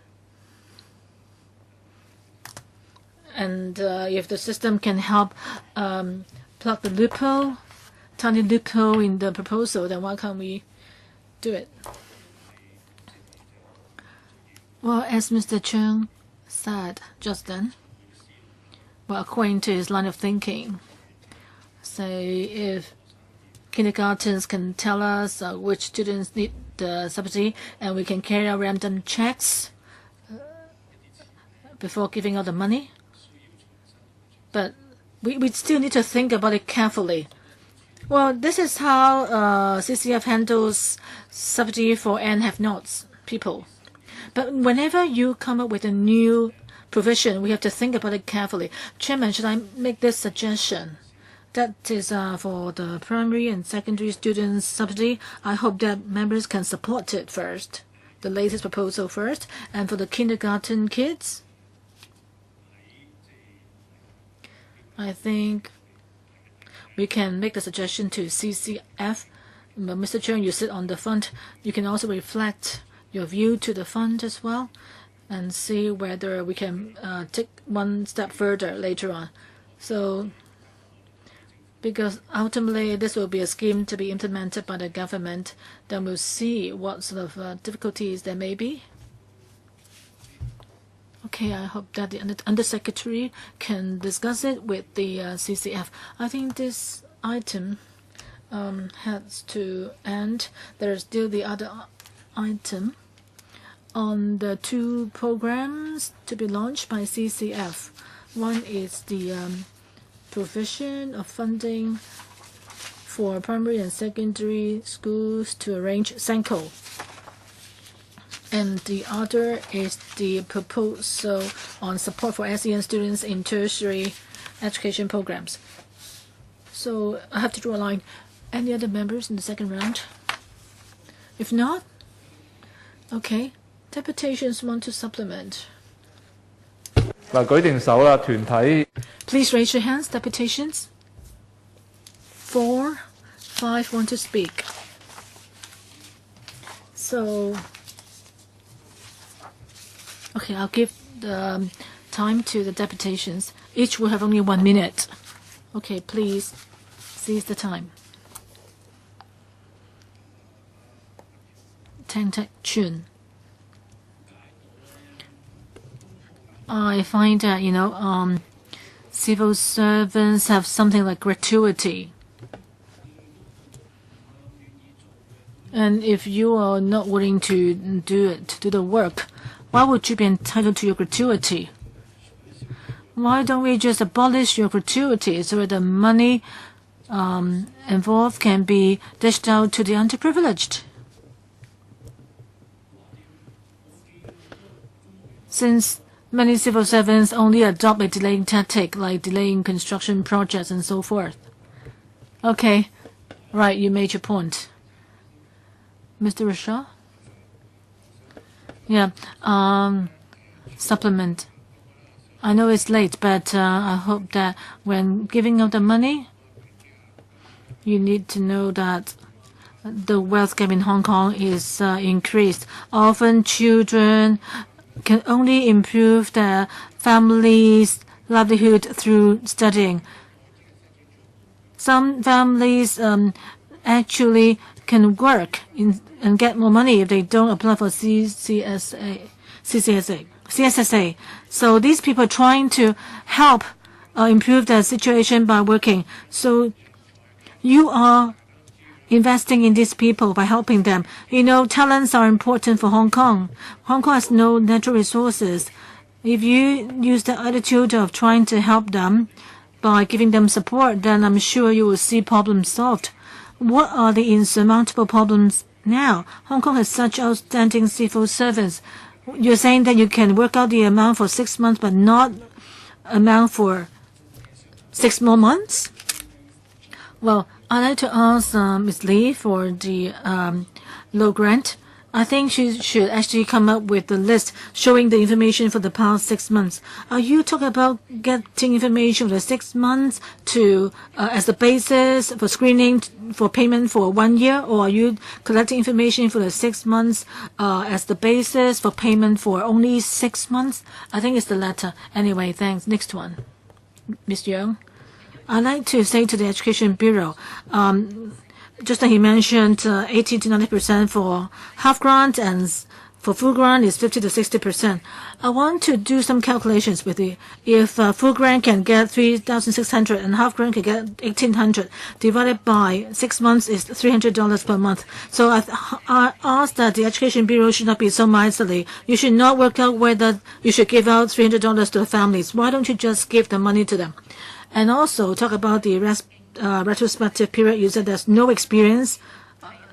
the system can help plug the tiny loophole in the proposal, then why can't we do it? Well, as Mr. Cheung said just then, according to his line of thinking, say if kindergartens can tell us which students need the subsidy, and we can carry out random checks before giving out the money. But we still need to think about it carefully. Well, this is how CCF handles subsidy for and have-nots people. But whenever you come up with a new provision, we have to think about it carefully. Chairman, should I make this suggestion? That is for the primary and secondary students subsidy. I hope that members can support it first, the latest proposal first. And for the kindergarten kids, I think we can make the suggestion to CCF. Mr. Cheung, you sit on the fund. You can also reflect your view to the fund as well, and see whether we can take one step further later on. So, because ultimately this will be a scheme to be implemented by the government, then we'll see what sort of difficulties there may be. Okay, I hope that the Undersecretary can discuss it with the CCF. I think this item has to end. There's still the other item on the two programs to be launched by CCF. One is the provision of funding for primary and secondary schools to arrange Senko. And the other is the proposal on support for SEN students in tertiary education programs. So I have to draw a line. Any other members in the second round? If not, okay. Deputations want to supplement. 舉定手啦，團體。Please raise your hands, deputations. 4, 5 want to speak. So, okay, I'll give the time to the deputations. Each will have only 1 minute. Okay, please seize the time. Tang Tak Chun. I find that, civil servants have something like gratuity. And if you are not willing to do the work, why would you be entitled to your gratuity? Why don't we just abolish your gratuity so that the money involved can be dished out to the underprivileged? Since many civil servants only adopt a delaying tactic, like delaying construction projects and so forth. Okay, right, you made your point. Mr. Rashaw? Yeah, supplement. I know it's late, but I hope that when giving out the money, you need to know that the wealth gap in Hong Kong is increased. Often children can only improve their family's livelihood through studying. Some families actually can work and get more money if they don't apply for CSSA. So these people are trying to help improve their situation by working. So you are investing in these people by helping them. You know, talents are important for Hong Kong. Hong Kong has no natural resources. If you use the attitude of trying to help them by giving them support, then I'm sure you will see problems solved. What are the insurmountable problems now? Hong Kong has such outstanding civil servants. You're saying that you can work out the amount for 6 months, but not amount for 6 more months? Well, I'd like to ask Ms. Lee for the low grant. I think she should actually come up with the list showing the information for the past 6 months. Are you talking about getting information for the 6 months to as the basis for screening for payment for 1 year, or are you collecting information for the 6 months as the basis for payment for only 6 months? I think it's the latter. Anyway, thanks. Next one, Ms. Young. I'd like to say to the Education Bureau, just like he mentioned, 80 to 90% for half grant, and for full grant is 50 to 60%. I want to do some calculations with you. If full grant can get 3,600 and half grant can get 1,800, divided by 6 months is $300 per month. So I asked that the Education Bureau should not be so miserly. You should not work out whether you should give out $300 to the families. Why don't you just give the money to them? And also talk about the retrospective period. You said there's no experience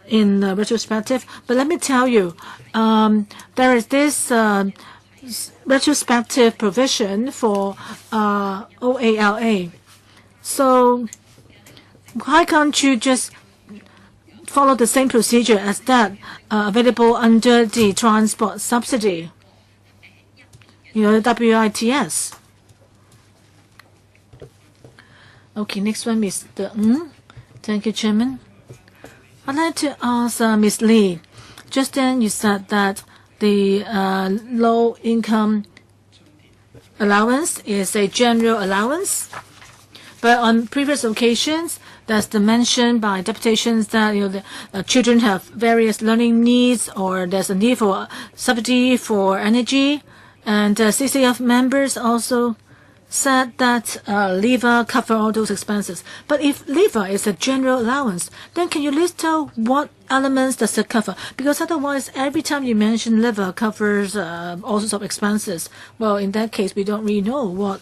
in retrospective, but let me tell you, there is this retrospective provision for OALA. So why can't you just follow the same procedure as that available under the transport subsidy? You know, the WITS. Okay, next one, Mr. Ng. Thank you, Chairman. I'd like to ask Ms. Lee. Just then you said that the low-income allowance is a general allowance. But on previous occasions, there's the mention by deputations that the children have various learning needs, or there's a need for subsidy for energy. And CCF members also said that LEVA cover all those expenses. But if LEVA is a general allowance, then can you list out what elements does it cover? Because otherwise, every time you mention LEVA covers all sorts of expenses, well, in that case, we don't really know what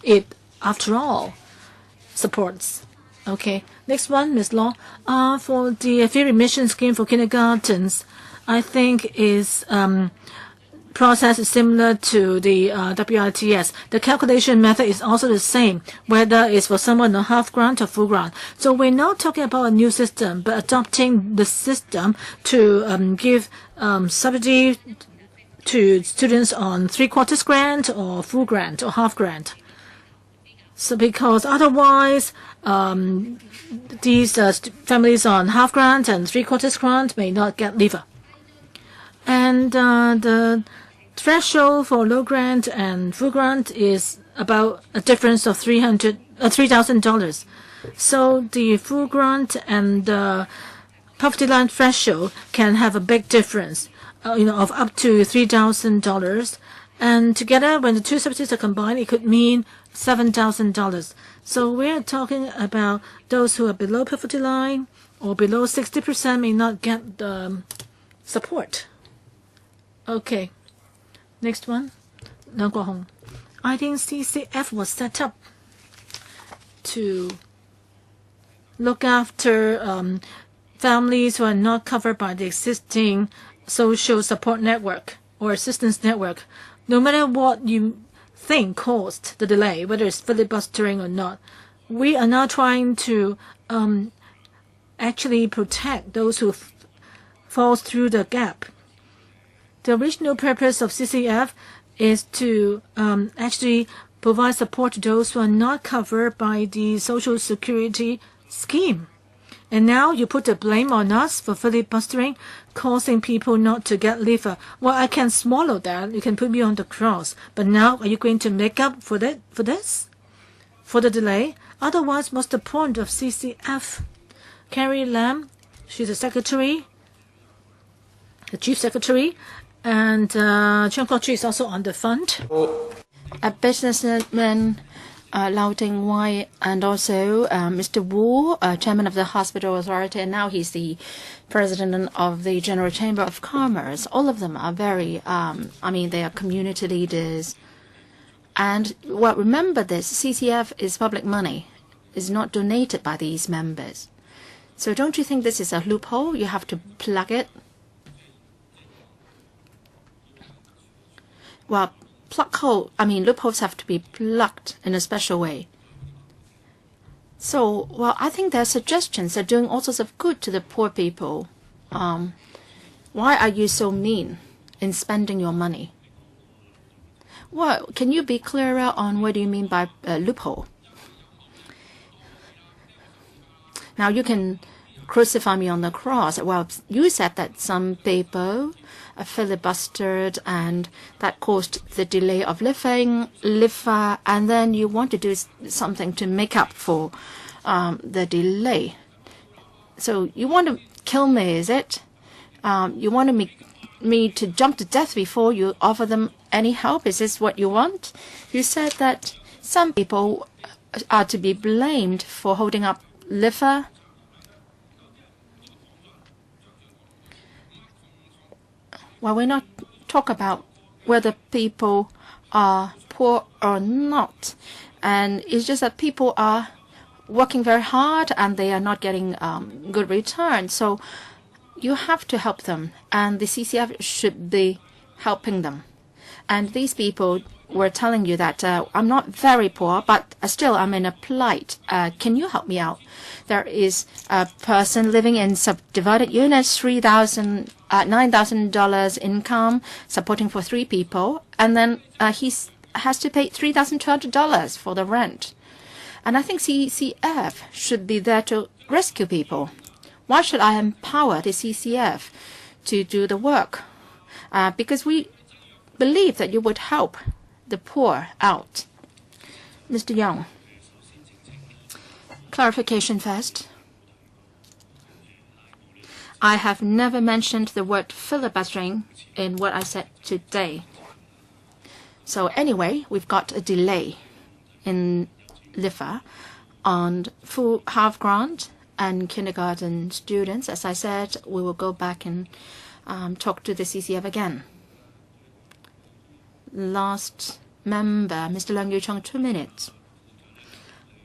it after all supports. Okay, next one, Ms. Law. For the fee remission scheme for kindergartens, I think is process is similar to the WITS. The calculation method is also the same, whether it's for someone on half grant or full grant. So we're not talking about a new system, but adopting the system to give subsidy to students on 3/4 grant or full grant or half grant. So because otherwise, these families on half grant and 3/4 grant may not get LEVA. And the threshold for low grant and full grant is about a difference of $3,000. So the full grant and the poverty line threshold can have a big difference, of up to $3,000. And together, when the two subsidies are combined, it could mean $7,000. So we're talking about those who are below poverty line or below 60% may not get support. Okay, next one. Liang Guohong. I think CCF was set up to look after families who are not covered by the existing social support network or assistance network. No matter what you think caused the delay, whether it's filibustering or not, we are now trying to actually protect those who fall through the gap. The original purpose of CCF is to actually provide support to those who are not covered by the Social Security scheme. And now you put the blame on us for filibustering, causing people not to get leave. Well, I can swallow that. You can put me on the cross. But now, are you going to make up for this? For the delay? Otherwise, what's the point of CCF? Carrie Lam, she's the secretary, the chief secretary, and Cheng Wai is also on the fund. A businessman, Low-income and also Mr. Wu, chairman of the hospital authority, and now he's the president of the General Chamber of Commerce. All of them are very, they are community leaders. And well, remember this, CCF is public money, is not donated by these members. So don't you think this is a loophole? You have to plug it. Well, loopholes have to be plugged in a special way. So, well, I think their suggestions are doing all sorts of good to the poor people. Why are you so mean in spending your money? Well, can you be clearer on what do you mean by loophole? Now you can crucify me on the cross. Well, you said that some people filibustered and that caused the delay of LIFA, and then you want to do something to make up for the delay. So you want to kill me, is it? You want me to jump to death before you offer them any help? Is this what you want? You said that some people are to be blamed for holding up LIFA. Well, we're not talk about whether people are poor or not. And it's just that people are working very hard and they are not getting good return. So you have to help them, and the CCF should be helping them. And these people were telling you that I'm not very poor, but still I'm in a plight. Can you help me out? There is a person living in subdivided units, $9,000 income, supporting for 3 people, and then he has to pay $3,200 for the rent. And I think CCF should be there to rescue people. Why should I empower the CCF to do the work? Because we believe that you would help the poor out. Mr. Young, clarification first. I have never mentioned the word filibustering in what I said today. So anyway, we've got a delay in LIFA on full half grant and kindergarten students. As I said, we will go back and talk to the CCF again. Last member, Mr. Leung Yu-chung, 2 minutes.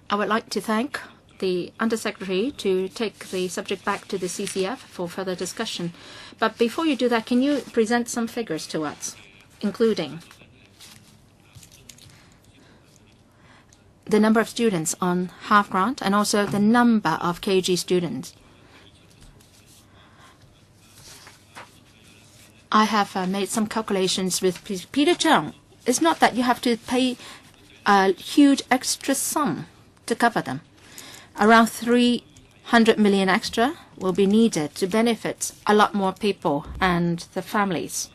I would like to thank the Undersecretary to take the subject back to the CCF for further discussion. But before you do that, can you present some figures to us, including the number of students on half grant and also the number of KG students? I have made some calculations with Peter Chung. It's not that you have to pay a huge extra sum to cover them. Around 300 million extra will be needed to benefit a lot more people and the families.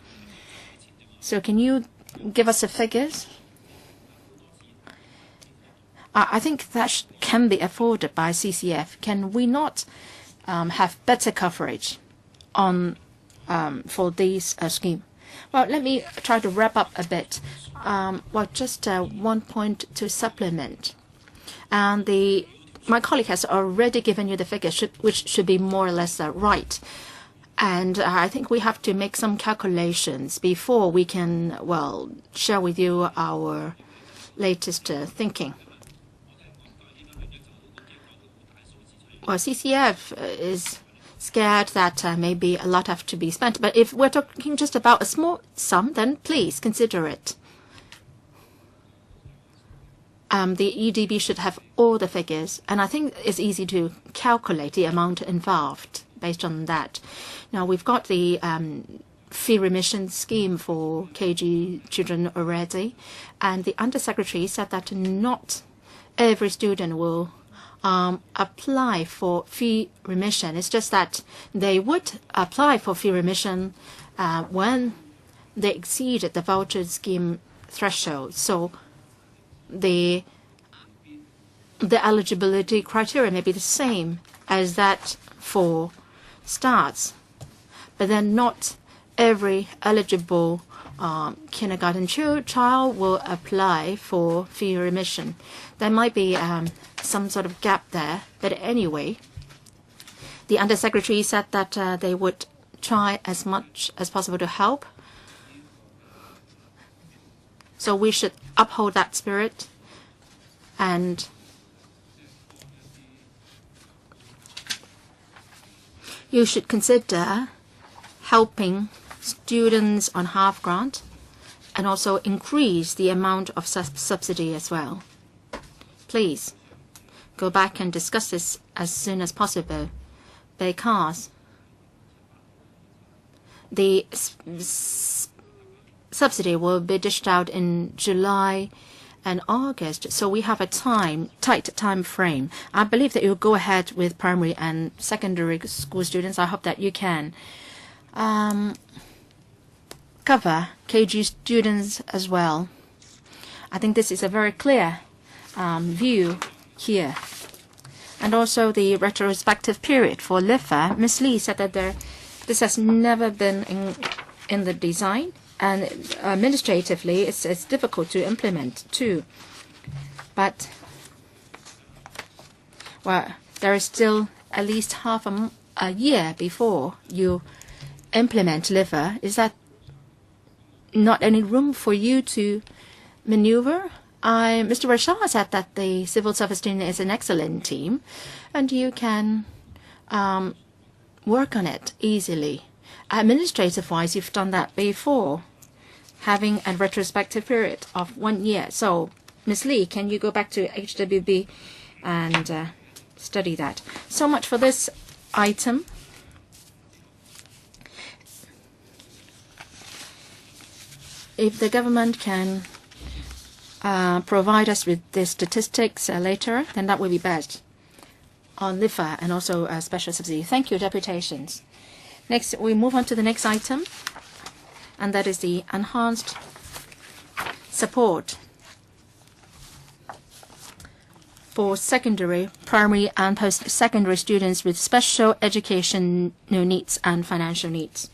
So can you give us the figures? I think that can be afforded by CCF. Can we not have better coverage on for this scheme? Well, let me try to wrap up a bit. Just 1 point to supplement. And the my colleague has already given you the figures, which should be more or less right. And I think we have to make some calculations before we can, well, share with you our latest thinking. Well, CCF is scared that maybe a lot have to be spent. But if we're talking just about a small sum, then please consider it. The EDB should have all the figures, and I think it's easy to calculate the amount involved based on that. Now, we've got the fee remission scheme for KG children already, and the Undersecretary said that not every student will apply for fee remission. It's just that they would apply for fee remission when they exceeded the voucher scheme threshold. So the eligibility criteria may be the same as that for starts, but then not every eligible kindergarten child will apply for fee remission. There might be some sort of gap there, but anyway, the Undersecretary said that they would try as much as possible to help. So we should uphold that spirit, and you should consider helping students on half grant and also increase the amount of subsidy as well. Please go back and discuss this as soon as possible, because the subsidy will be dished out in July and August, so we have a tight time frame. I believe that you'll go ahead with primary and secondary school students. I hope that you can cover KG students as well. I think this is a very clear view here. And also the retrospective period for LIFA. Ms. Lee said that this has never been in the design, and administratively it's difficult to implement too. But, well, there is still at least half a year before you implement LIFA. Is that not any room for you to maneuver? Mr. Rashad said that the civil service team is an excellent team, and you can work on it easily. Administrative-wise, you've done that before, having a retrospective period of 1 year. So, Ms. Lee, can you go back to HWB and study that? So much for this item. If the government can provide us with the statistics later, then that would be best on LIFA and also special subsidy. Thank you, Deputations. Next, we move on to the next item, and that is the enhanced support for secondary, primary, and post-secondary students with special educational needs and financial needs.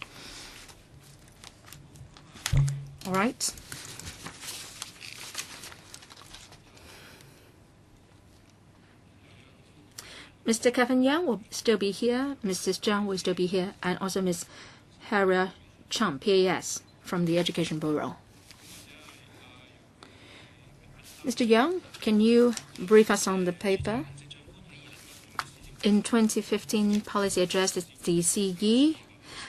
All right. Mr. Kevin Yang will still be here, Mrs. Zhang will still be here, and also Ms. Hera Chum, PAS, from the Education Bureau. Mr. Yang, can you brief us on the paper? In 2015 policy address, the CE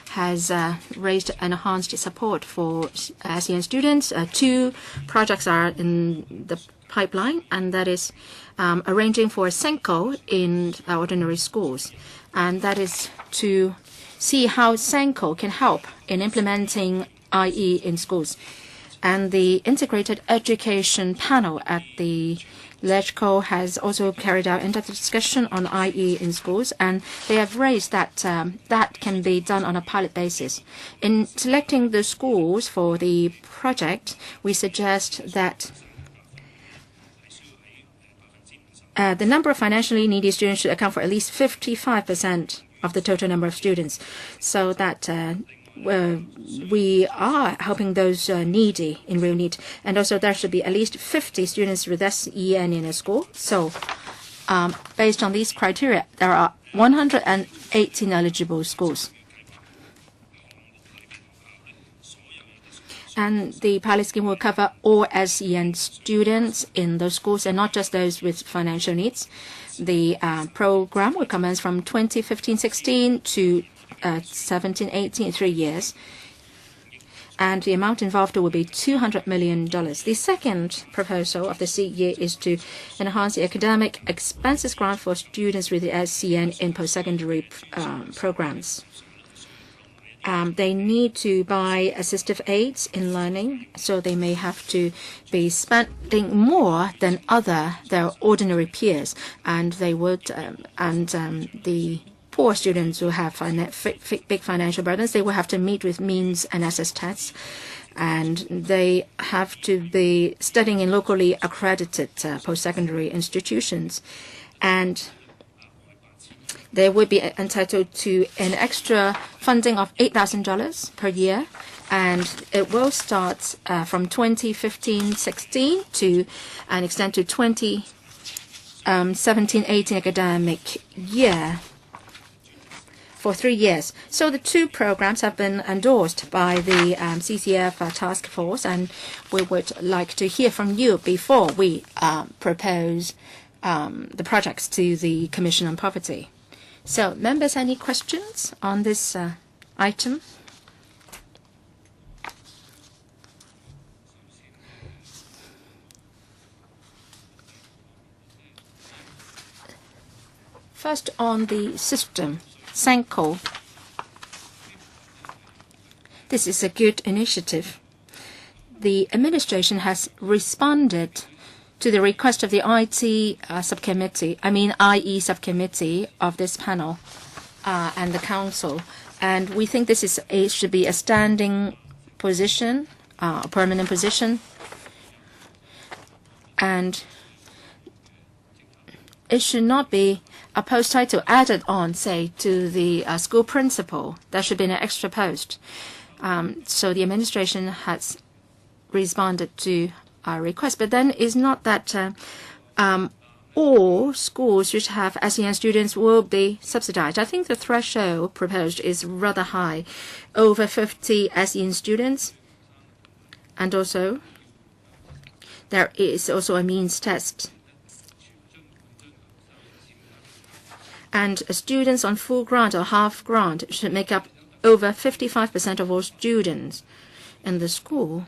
has raised enhanced support for ASEAN students. 2 projects are in the pipeline, and that is arranging for SENCO in ordinary schools. And that is to see how SENCO can help in implementing IE in schools. And the Integrated Education Panel at the LegCo has also carried out in-depth discussion on IE in schools, and they have raised that that can be done on a pilot basis. In selecting the schools for the project, we suggest that the number of financially needy students should account for at least 55% of the total number of students, so that we are helping those needy in real need. And also there should be at least 50 students with SEN in a school. So based on these criteria, there are 118 eligible schools. And the pilot scheme will cover all SEN students in those schools and not just those with financial needs. The program will commence from 2015-16 to 17-18, 3 years. And the amount involved will be $200 million. The second proposal of the CE is to enhance the academic expenses grant for students with the SEN in post-secondary programs. They need to buy assistive aids in learning, so they may have to be spending more than their ordinary peers, and they would the poor students who have big financial burdens, they will have to meet with means and access tests, and they have to be studying in locally accredited post-secondary institutions, and they would be entitled to an extra funding of $8,000 per year, and it will start from 2015-16 to and extend to 2017-18 academic year for 3 years. So the two programs have been endorsed by the CCF task force, and we would like to hear from you before we propose the projects to the Commission on Poverty. So, members, any questions on this item? First, on the system, Senko. This is a good initiative. The administration has responded to the request of the IE subcommittee of this panel and the council. And we think this should be a standing position, a permanent position. And it should not be a post title added on, say, to the school principal. There should be an extra post. So the administration has responded to our request, but then it's not that all schools which have SEN students will be subsidized. I think the threshold proposed is rather high, over 50 SEN students, and also there is also a means test. And students on full grant or half grant should make up over 55% of all students in the school.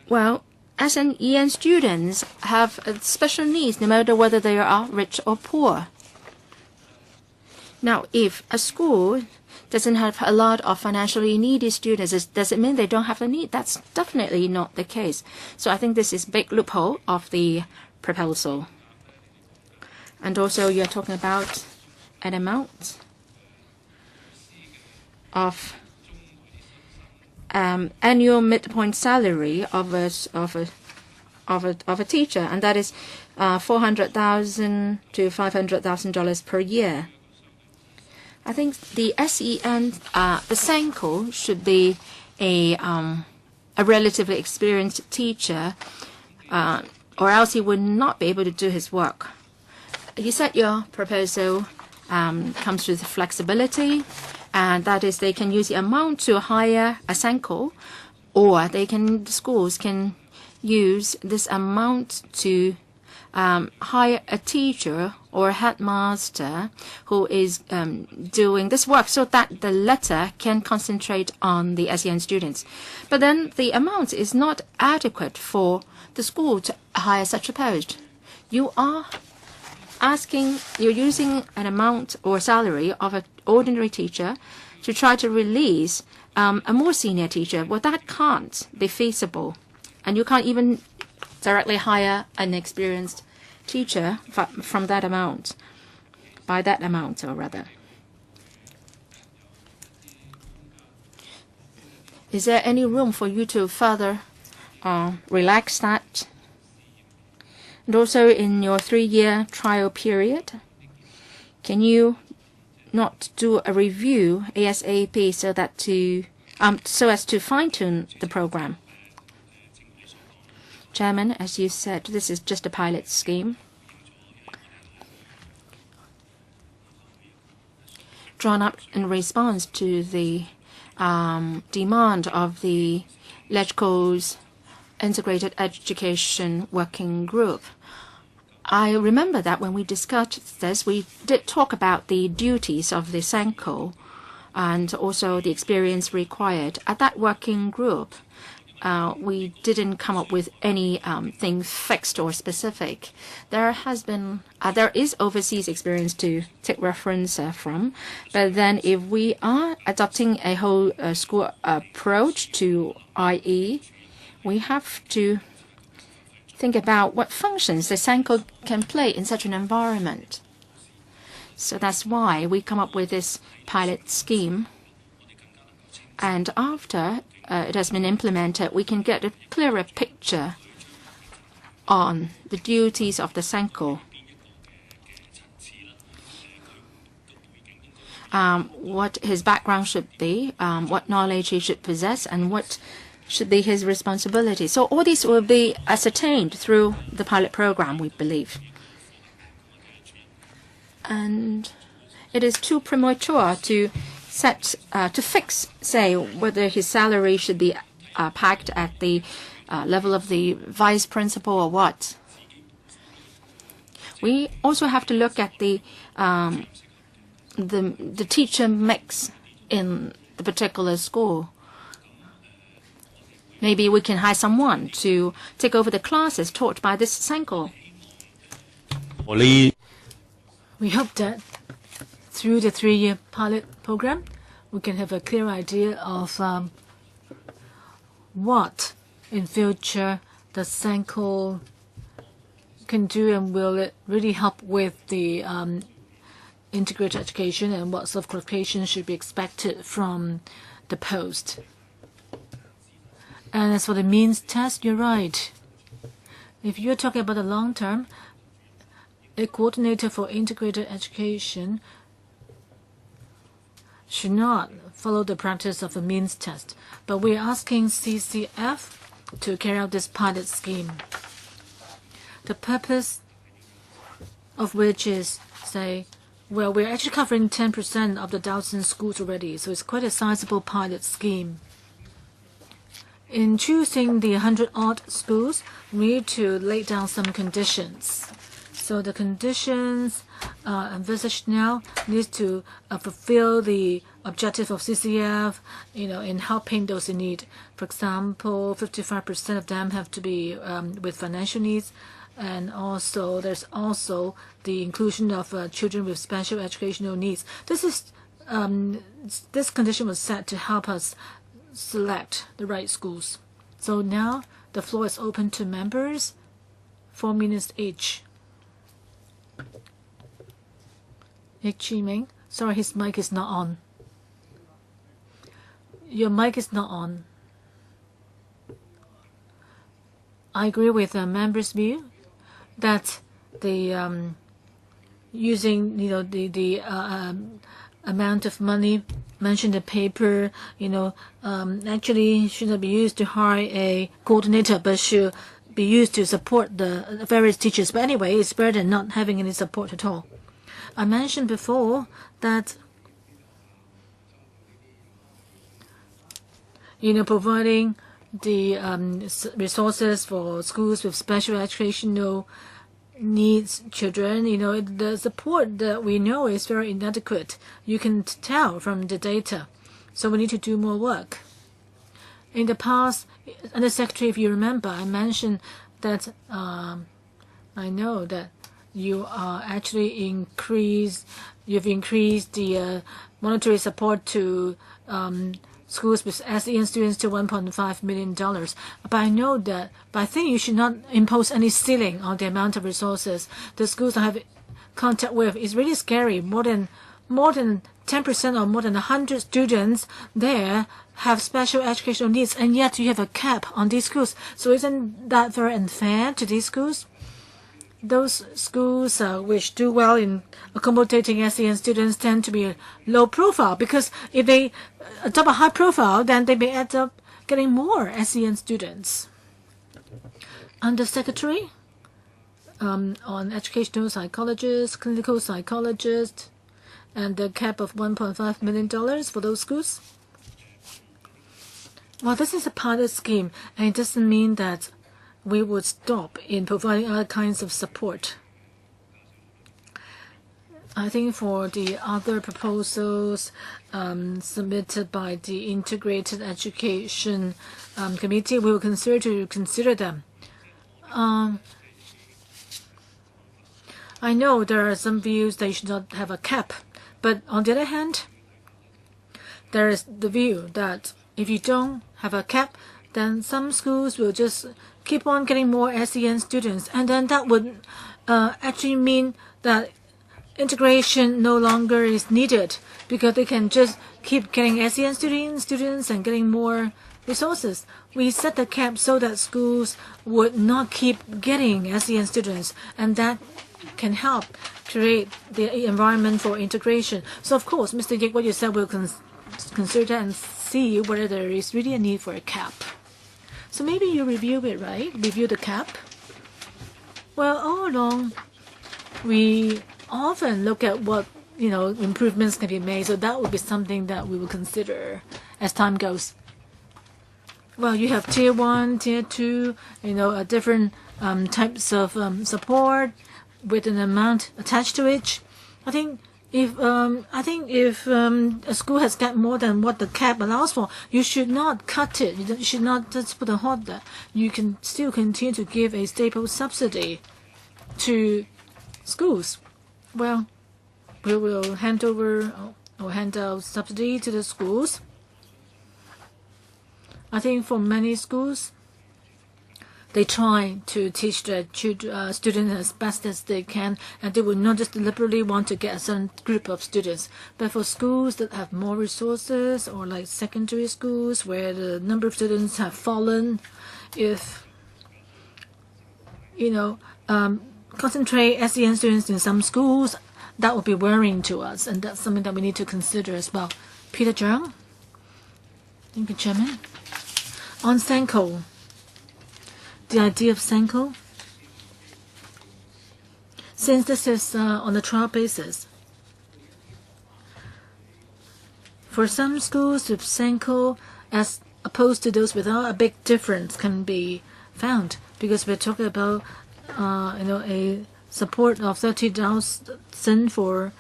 Well, SEN students have special needs no matter whether they are rich or poor. Now, if a school doesn't have a lot of financially needy students, does it mean they don't have a need? That's definitely not the case. So I think this is a big loophole of the proposal. And also you're talking about an amount of annual midpoint salary of a teacher, and that is $400,000 to $500,000 per year. I think the SEN, the Senko should be a relatively experienced teacher, or else he would not be able to do his work. You said your proposal comes with flexibility, and that is they can use the amount to hire a Senko, or schools can use this amount to hire a teacher or a headmaster who is doing this work so that the latter can concentrate on the SEN students. But then the amount is not adequate for the school to hire such a post. You're using an amount or salary of an ordinary teacher to try to release a more senior teacher. Well, that can't be feasible. And you can't even directly hire an experienced teacher from that amount, by that amount, or rather. Is there any room for you to further relax that? And also in your 3-year trial period, can you not do a review ASAP so as to fine-tune the program? Chairman, as you said, this is just a pilot scheme. drawn up in response to the demand of the LegCo's Integrated Education Working Group. I remember that when we discussed this, we did talk about the duties of the SENCO and also the experience required. At that working group, we didn't come up with anything fixed or specific. There is overseas experience to take reference from, but then if we are adopting a whole school approach to IE, we have to think about what functions the SENCO can play in such an environment. So that's why we come up with this pilot scheme. And after it has been implemented, we can get a clearer picture on the duties of the SENCO. What his background should be, what knowledge he should possess, and what should be his responsibility. So all these will be ascertained through the pilot program, we believe. And it is too premature to fix, say, whether his salary should be packed at the level of the vice principal or what. We also have to look at the teacher mix in the particular school. Maybe we can hire someone to take over the classes taught by this SENCO. We hope that through the 3-year pilot program, we can have a clear idea of what in future the SENCO can do, and will it really help with the integrated education, and what sort of qualifications should be expected from the post. And as for the means test, you're right. If you're talking about the long term, a coordinator for integrated education should not follow the practice of a means test, but we're asking CCF to carry out this pilot scheme. The purpose of which is, say, well, we're actually covering 10% of the 1,000 schools already, so it's quite a sizable pilot scheme. In choosing the 100-odd schools, we need to lay down some conditions. So the conditions envisaged now need to fulfill the objective of CCF, in helping those in need. For example, 55% of them have to be with financial needs, and also there's also the inclusion of children with special educational needs. This condition was set to help us select the right schools. So now the floor is open to members, 4 minutes each. Chi-Ming, sorry, his mic is not on. Your mic is not on. I agree with the members' view that the using the amount of money mentioned in the paper, actually should not be used to hire a coordinator, but should be used to support the various teachers. But anyway, it's better than not having any support at all. I mentioned before that providing the resources for schools with special educational needs children, the support that we know is very inadequate. You can tell from the data. So we need to do more work. In the past, Under Secretary, if you remember, I mentioned that I know that you are actually you've increased the monetary support to schools with SEN students to $1.5 million. But I think you should not impose any ceiling on the amount of resources the schools I have contact with. It's really scary. More than 10% or more than 100 students there have special educational needs, and yet you have a cap on these schools. So isn't that very unfair to these schools? Those schools which do well in accommodating SEN students tend to be low profile, because if they adopt a high profile, then they may end up getting more SEN students. Under Secretary, on educational psychologists, clinical psychologists, and the cap of $1.5 million for those schools? Well, this is a pilot scheme, and it doesn't mean that we would stop in providing other kinds of support. I think for the other proposals submitted by the Integrated Education Committee, we will consider them. I know there are some views that you should not have a cap, but on the other hand, there is the view that if you don't have a cap, then some schools will just keep on getting more SEN students, and then that would actually mean that integration no longer is needed because they can just keep getting SEN students and getting more resources. We set the cap so that schools would not keep getting SEN students, and that can help create the environment for integration. So of course, Mr. Yik, what you said, we'll consider and see whether there is really a need for a cap. So maybe you review it, right? Review the cap. Well, all along, we often look at what improvements can be made. So that would be something that we will consider as time goes. Well, you have tier 1, tier 2, different types of support with an amount attached to it. I think if a school has got more than what the cap allows for, you should not cut it. You should not just put a halt there. You can still continue to give a stable subsidy to schools. Well, we will hand out subsidy to the schools. I think for many schools, they try to teach their students as best as they can, and they will not just deliberately want to get a certain group of students. But for schools that have more resources, or like secondary schools where the number of students have fallen, if concentrate SEN students in some schools, that would be worrying to us, and that's something that we need to consider as well. Peter Zhang. Thank you, Chairman. On Senko, the idea of Senko, since this is on a trial basis, for some schools with Senko as opposed to those without, a big difference can be found because we're talking about a support of 30,000 for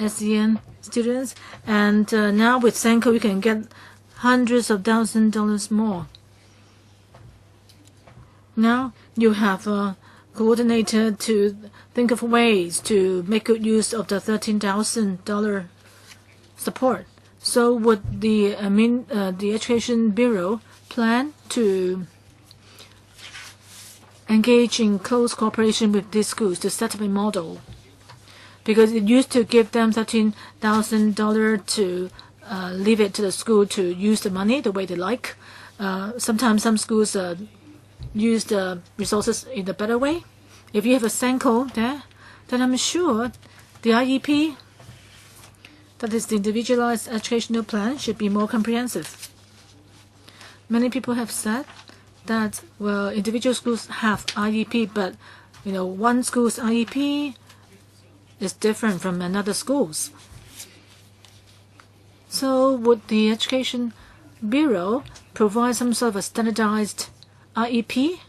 SEN students, and now with Senko you can get hundreds of $1,000s more. Now you have coordinated to think of ways to make good use of the $13,000 support. So would the Education Bureau plan to engage in close cooperation with these schools to set up a model? Because it used to give them $13,000 to leave it to the school to use the money the way they like. Sometimes some schools use the resources in a better way. If you have a Senko there, then I'm sure the IEP, that is the Individualized Educational Plan, should be more comprehensive. Many people have said that, well, individual schools have IEP, but one school's IEP is different from another school's. So would the Education Bureau provide some sort of a standardized IEP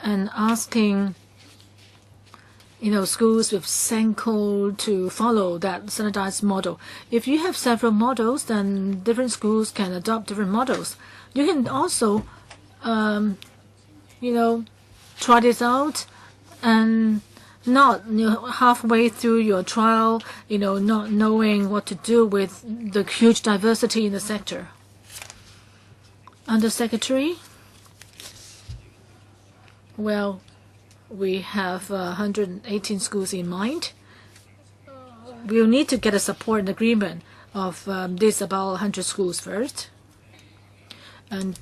and asking schools with Senko to follow that standardized model? If you have several models, then different schools can adopt different models. You can also try this out and not halfway through your trial not knowing what to do with the huge diversity in the sector. Under Secretary, well, we have 118 schools in mind. We'll need to get a support and agreement of this about 100 schools first. And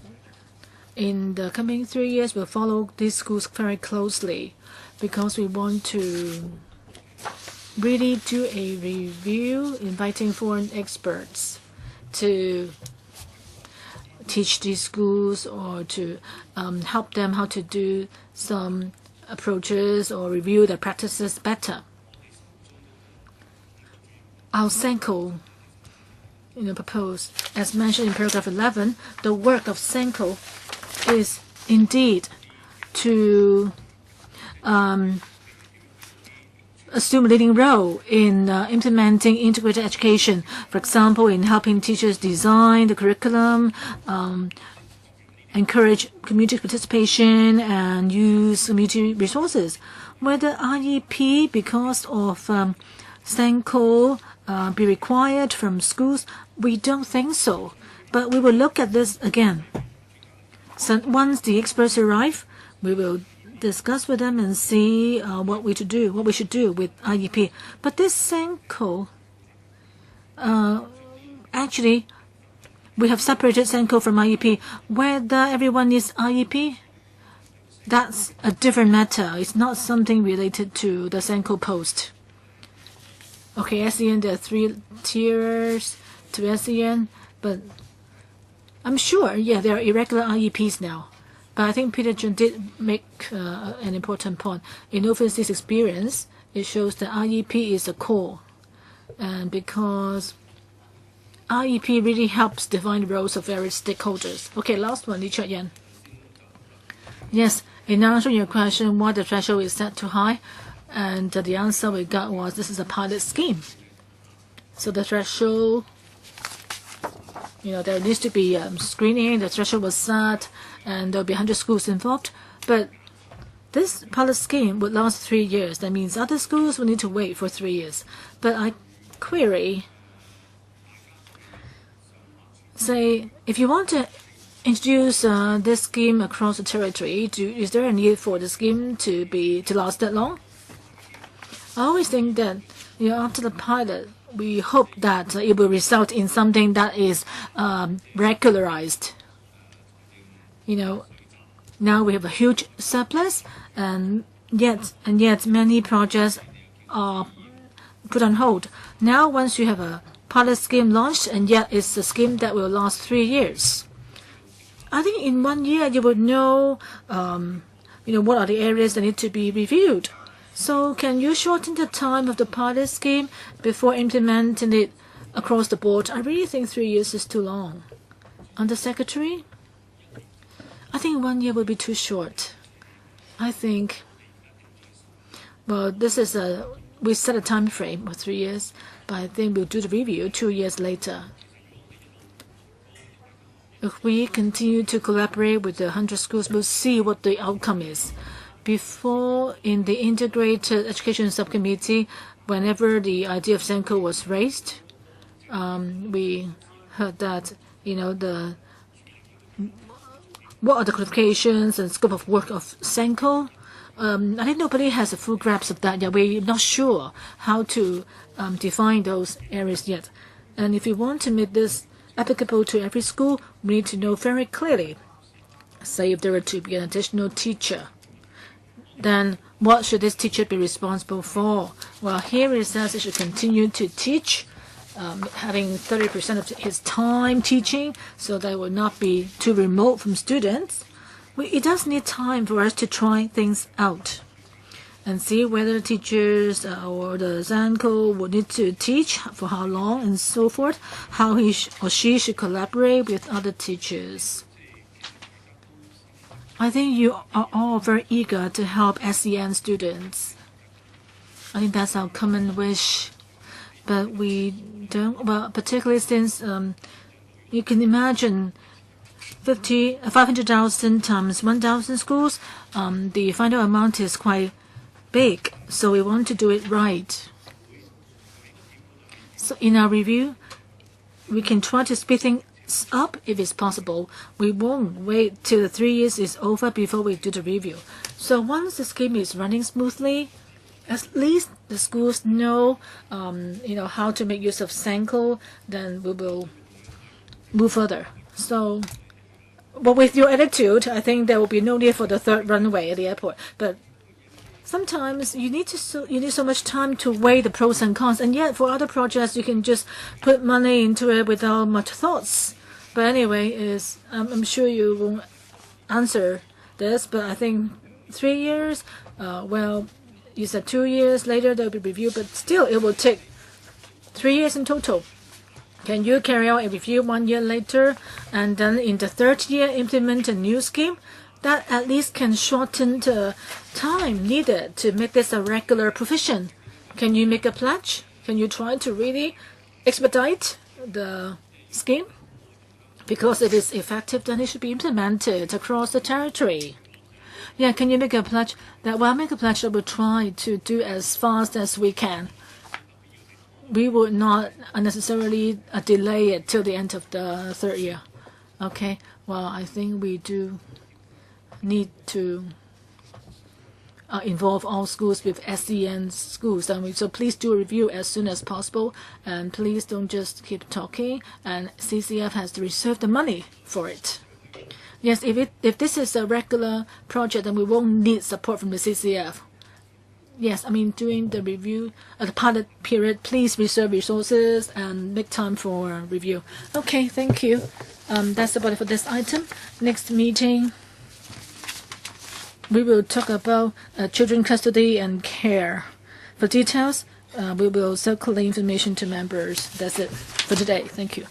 in the coming 3 years, we'll follow these schools very closely because we want to really do a review, inviting foreign experts to teach these schools or to help them how to do some approaches or review their practices better. Our SENCO, proposed, as mentioned in paragraph 11, the work of SENCO is indeed to assume a leading role in implementing integrated education, for example, in helping teachers design the curriculum, encourage community participation, and use community resources. Whether IEP, because of SENCO, be required from schools, we don't think so. But we will look at this again. So once the experts arrive, we will discuss with them and see what we should do with IEP. But this SENCO, actually, we have separated SENCO from IEP. Whether everyone needs IEP, that's a different matter. It's not something related to the SENCO post. Okay, SEN, there are 3 tiers to SEN, but I'm sure, there are irregular IEPs now. But I think Peter Jun did make an important point. In overseas experience, it shows that IEP is a core. And because IEP really helps define the roles of various stakeholders. Okay, last one, Li Yan. Yes, in answering your question, why the threshold is set too high, and the answer we got was this is a pilot scheme. So the threshold, there needs to be screening, the threshold was set, and there'll be 100 schools involved. But this pilot scheme would last 3 years. That means other schools will need to wait for 3 years. But I query, say, if you want to introduce this scheme across the territory, is there a need for the scheme to last that long? I always think that after the pilot, we hope that it will result in something that is regularized. Now we have a huge surplus, and yet many projects are put on hold. Now, once you have a pilot scheme launched, and yet it's a scheme that will last 3 years, I think in 1 year you would know, what are the areas that need to be reviewed. So can you shorten the time of the pilot scheme before implementing it across the board? I really think 3 years is too long. Under Secretary, I think 1 year would be too short. I think, this is we set a time frame of 3 years, but I think we'll do the review 2 years later. If we continue to collaborate with the 100 schools, we'll see what the outcome is. Before, in the Integrated Education Subcommittee, whenever the idea of SENCO was raised, we heard that, what are the qualifications and scope of work of SENCO? I think nobody has a full grasp of that yet. We're not sure how to define those areas yet. And if you want to make this applicable to every school, we need to know very clearly. Say if there were to be an additional teacher, then what should this teacher be responsible for? Well, here it says he should continue to teach, having 30% of his time teaching, so that it will not be too remote from students. It does need time for us to try things out and see whether teachers or the SENCO will need to teach for how long and so forth, how he or she should collaborate with other teachers. I think you are all very eager to help SEN students. I think that's our common wish. But we don't, particularly since you can imagine 500,000 times 1,000 schools, the final amount is quite big. So we want to do it right. So in our review, we can try to speed things up if it's possible. We won't wait till the 3 years is over before we do the review. So once the scheme is running smoothly, at least the schools know, how to make use of SENCO, then we will move further. So, but with your attitude, I think there will be no need for the third runway at the airport. But sometimes you need so much time to weigh the pros and cons, and yet for other projects you can just put money into it without much thoughts. But anyway, I'm sure you won't answer this, but I think 3 years. Well, you said 2 years later there will be review, but still it will take 3 years in total. Can you carry out a review 1 year later and then in the 3rd year implement a new scheme? That at least can shorten the time needed to make this a regular provision. Can you make a pledge? Can you try to really expedite the scheme? Because it is effective, then it should be implemented across the territory. Yeah, can you make a pledge? I'll make a pledge that we'll try to do as fast as we can. We would not unnecessarily delay it till the end of the 3rd year. Okay, well, I think we do need to involve all schools with SEN schools. So please do a review as soon as possible, and please don't just keep talking, and CCF has to reserve the money for it. Yes, if this is a regular project, then we won't need support from the CCF. Yes, I mean, during the review, the pilot period, please reserve resources and make time for review. Okay, thank you. That's about it for this item. Next meeting, we will talk about children custody and care. For details, we will circulate information to members. That's it for today. Thank you.